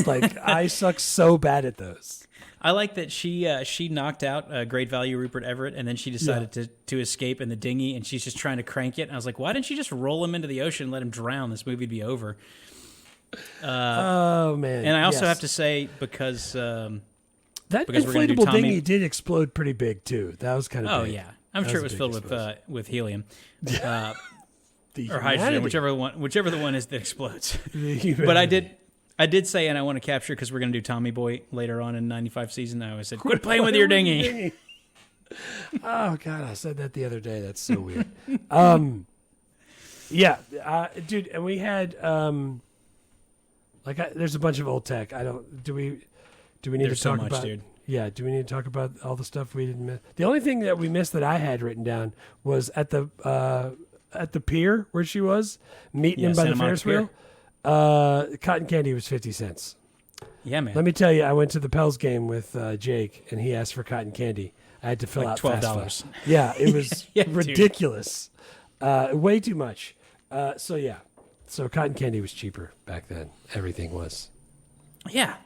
Like, I suck so bad at those. I like that she knocked out Great Value Rupert Everett, and then she decided to escape in the dinghy, and she's just trying to crank it. And I was like, why didn't you just roll him into the ocean and let him drown? This movie would be over. Oh man! And I also have to say because that inflatable dinghy did explode pretty big too. That was kind of big. Yeah, I'm sure it was filled with helium or hydrogen, whichever the one is that explodes. But I did say, and I want to capture because we're going to do Tommy Boy later on in 95 season. I always said, quit playing with your dinghy. Oh God, I said that the other day. That's so weird. Dude, and we had. There's a bunch of old tech. Do we need There's to talk so much, about? Dude. Yeah. Do we need to talk about all the stuff we didn't miss? The only thing that we missed that I had written down was at the pier where she was meeting him by the Ferris wheel. Cotton candy was 50 cents. Yeah, man. Let me tell you, I went to the Pels game with Jake, and he asked for cotton candy. I had to fill out $12. Yeah, it was ridiculous. Way too much. So cotton candy was cheaper back then. Everything was. Yeah,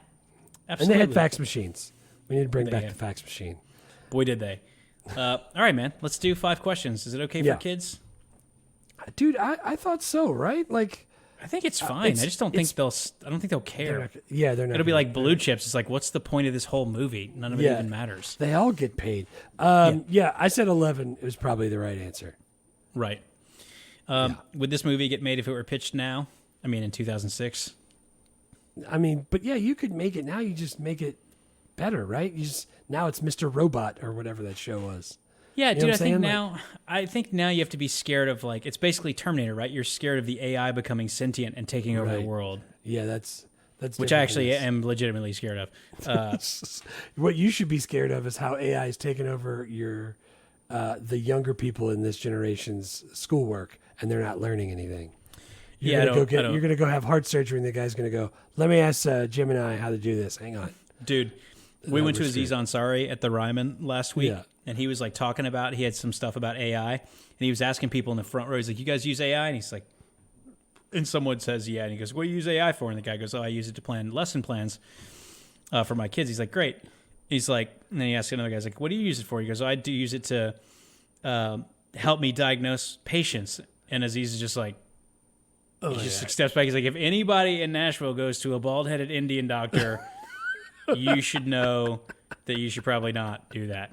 absolutely. And they had fax machines. We need to bring back the fax machine. Boy, did they. All right, man. Let's do 5 questions. Is it okay for kids? Dude, I thought so, right? Like, I think it's fine. I just don't think they'll care. They're not. It'll be like Blue Chips. It's like, what's the point of this whole movie? None of it even matters. They all get paid. I said 11. It was probably the right answer. Right. Would this movie get made if it were pitched now? I mean, in 2006? But yeah, you could make it now. You just make it better, right? Now it's Mr. Robot or whatever that show was. Yeah, You know dude, what I'm I think now you have to be scared of, like, it's basically Terminator, right? You're scared of the AI becoming sentient and taking over the Right. world. Yeah, that's Which I different actually than this. am legitimately scared of. What you should be scared of is how AI is taking over the younger people in this generation's schoolwork, and they're not learning anything. You're gonna go have heart surgery, and the guy's gonna go, "Let me ask Gemini how to do this." Hang on, Dude, we went to we're Aziz Ansari at the Ryman last week, Yeah. and he was like talking about, he had some stuff about AI, and he was asking people in the front row, he's like, "You guys use AI?" And he's like, and someone says, "Yeah," and he goes, "What do you use AI for?" And the guy goes, "Oh, I use it to plan lesson plans for my kids." He's like, "Great." He's like, and then he asks another guy, he's like, "What do you use it for?" He goes, "Oh, I do use it to help me diagnose patients." And Aziz is just like, he just steps back. He's like, "If anybody in Nashville goes to a bald-headed Indian doctor, you should know that you should probably not do that."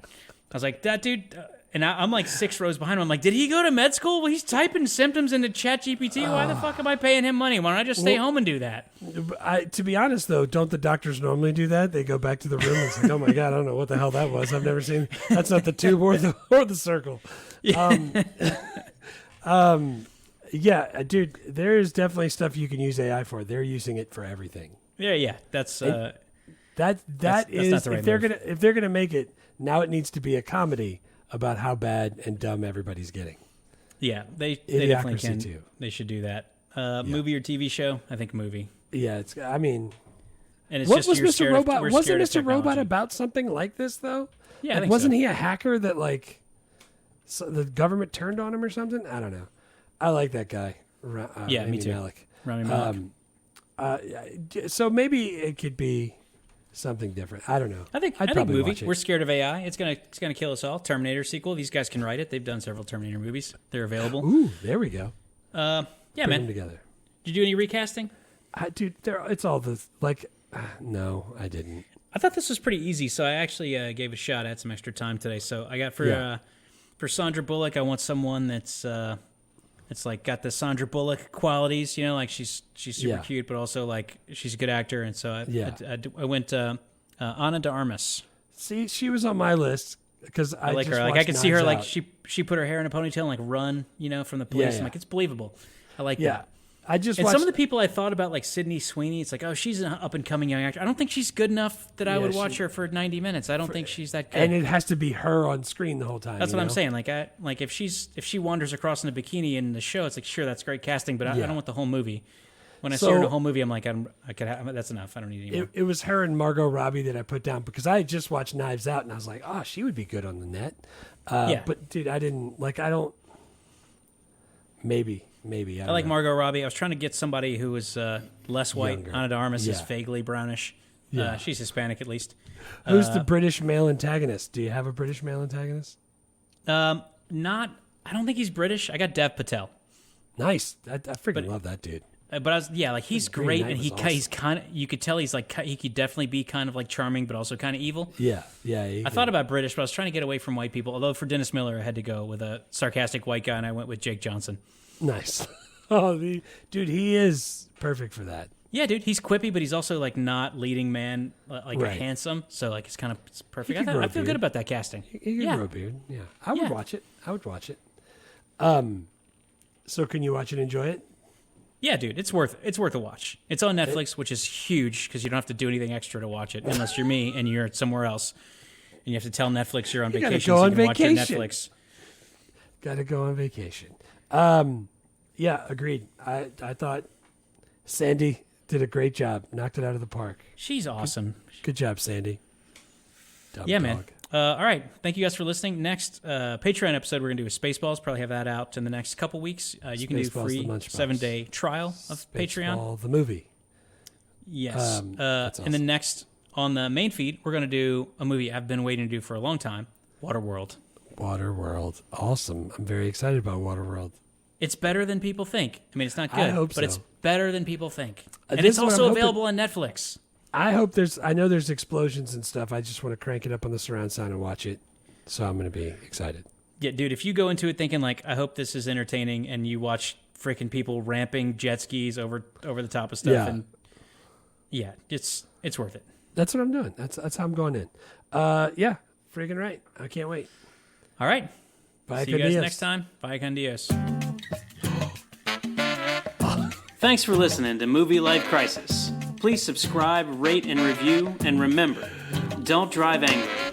I was like, "That dude," and I'm like 6 rows behind him. I'm like, "Did he go to med school? Well, he's typing symptoms into ChatGPT. Why the fuck am I paying him money? Why don't I just stay home and do that?" To be honest, though, don't the doctors normally do that? They go back to the room and say, "Oh my god, I don't know what the hell that was. I've never seen. That's not the tube or the circle." Yeah, dude, there is definitely stuff you can use AI for. They're using it for everything. Yeah. That's That that's is not the right move. if they're gonna make it now, it needs to be a comedy about how bad and dumb everybody's getting. yeah. They definitely Idiocracy, can. too. They should do that. Movie or TV show? I think movie. Yeah, it's. I mean, And it's what just was you're Mr. scared Robot? we're Wasn't scared of Mr. Robot technology. about something like this though? Yeah, I Like, think wasn't so. he a hacker that like so the government turned on him or something? I don't know. I like that guy. Yeah, me Rami too. Malek. Rami Malek. So maybe it could be something different. I don't know. I think probably movie. watch it. We're scared of AI. It's gonna kill us all. Terminator sequel. These guys can write it. They've done several Terminator movies. They're available. Ooh, there we go. Yeah, Put man. them together. Did you do any recasting? Dude, it's all the like. No, I didn't. I thought this was pretty easy, so I actually gave a shot. I had some extra time today, so I got for Sandra Bullock. I want someone that's it's like got the Sandra Bullock qualities, you know, like she's super cute, but also like she's a good actor, and so I went Ana de Armas. See, she was on my list because I like just her. Like I watched could see her, Knives like Out. she put her hair in a ponytail and like run, you know, from the police. Yeah. I'm like, it's believable. I like Yeah, that. I just And watched. some of the people I thought about, like Sydney Sweeney, it's like, oh, she's an up and coming young actor. I don't think she's good enough that I would watch her for 90 minutes. I don't think she's that good. and it has to be her on screen the whole time. That's you what I'm know? saying. Like if she wanders across in a bikini in the show, it's like, sure, that's great casting, but I don't want the whole movie. When I see her in a whole movie, I'm like, that's enough. I don't need any more. It was her and Margot Robbie that I put down because I had just watched Knives Out and I was like, oh, she would be good on the net. But dude, I didn't like. I don't. Maybe. I like know. Margot Robbie. I was trying to get somebody who was less white. Younger. Ana de Armas is Yeah. vaguely brownish. Yeah. She's Hispanic at least. Who's the British male antagonist? Do you have a British male antagonist? I don't think he's British. I got Dev Patel. Nice. I freaking love that dude. But I was, like he's Green great, Knight and was awesome. he's kind of, you could tell he's like, he could definitely be kind of like charming, but also kind of evil. Yeah. I thought about British, but I was trying to get away from white people. Although for Dennis Miller, I had to go with a sarcastic white guy, and I went with Jake Johnson. Nice. Oh, dude, he is perfect for that. Yeah, dude, he's quippy, but he's also like not leading man, like Right. handsome. So like it's perfect. He could grow a I feel beard. good about that casting. He can grow a beard. Yeah. I would Yeah. watch it. So can you watch it and enjoy it? Yeah, dude, it's worth a watch. It's on Netflix, which is huge because you don't have to do anything extra to watch it, unless you're me and you're somewhere else, and you have to tell Netflix you're on gotta vacation go so on you can watch it on vacation. Netflix. Got to go on vacation. Yeah, agreed. I thought Sandy did a great job. Knocked it out of the park. She's awesome. Good job, Sandy. Dumb Yeah, dog. man. All right. Thank you guys for listening. Next Patreon episode, we're going to do a Spaceballs. Probably have that out in the next couple weeks. You can do Spaceballs, free the Lunchbox. 7-day trial of Patreon. Baseball, the movie. Yes. that's And then next, on the main feed, we're going to do a movie I've been waiting to do for a long time, Waterworld. Waterworld. Awesome. I'm very excited about Waterworld. It's better than people think. I mean, it's not good, I hope but so. it's better than people think. And this it's is what also I'm hoping- available on Netflix. I know there's explosions and stuff. I just want to crank it up on the surround sound and watch it. So I'm going to be excited. Yeah, dude, if you go into it thinking like, I hope this is entertaining, and you watch freaking people ramping jet skis over the top of stuff, Yeah. and it's worth it. That's what I'm doing. That's how I'm going in. Yeah, freaking right. I can't wait. All right. Bye, See you guys next time. Bye, con Dios. Thanks for listening to Movie Life Crisis. Please subscribe, rate, and review. And remember, don't drive angry.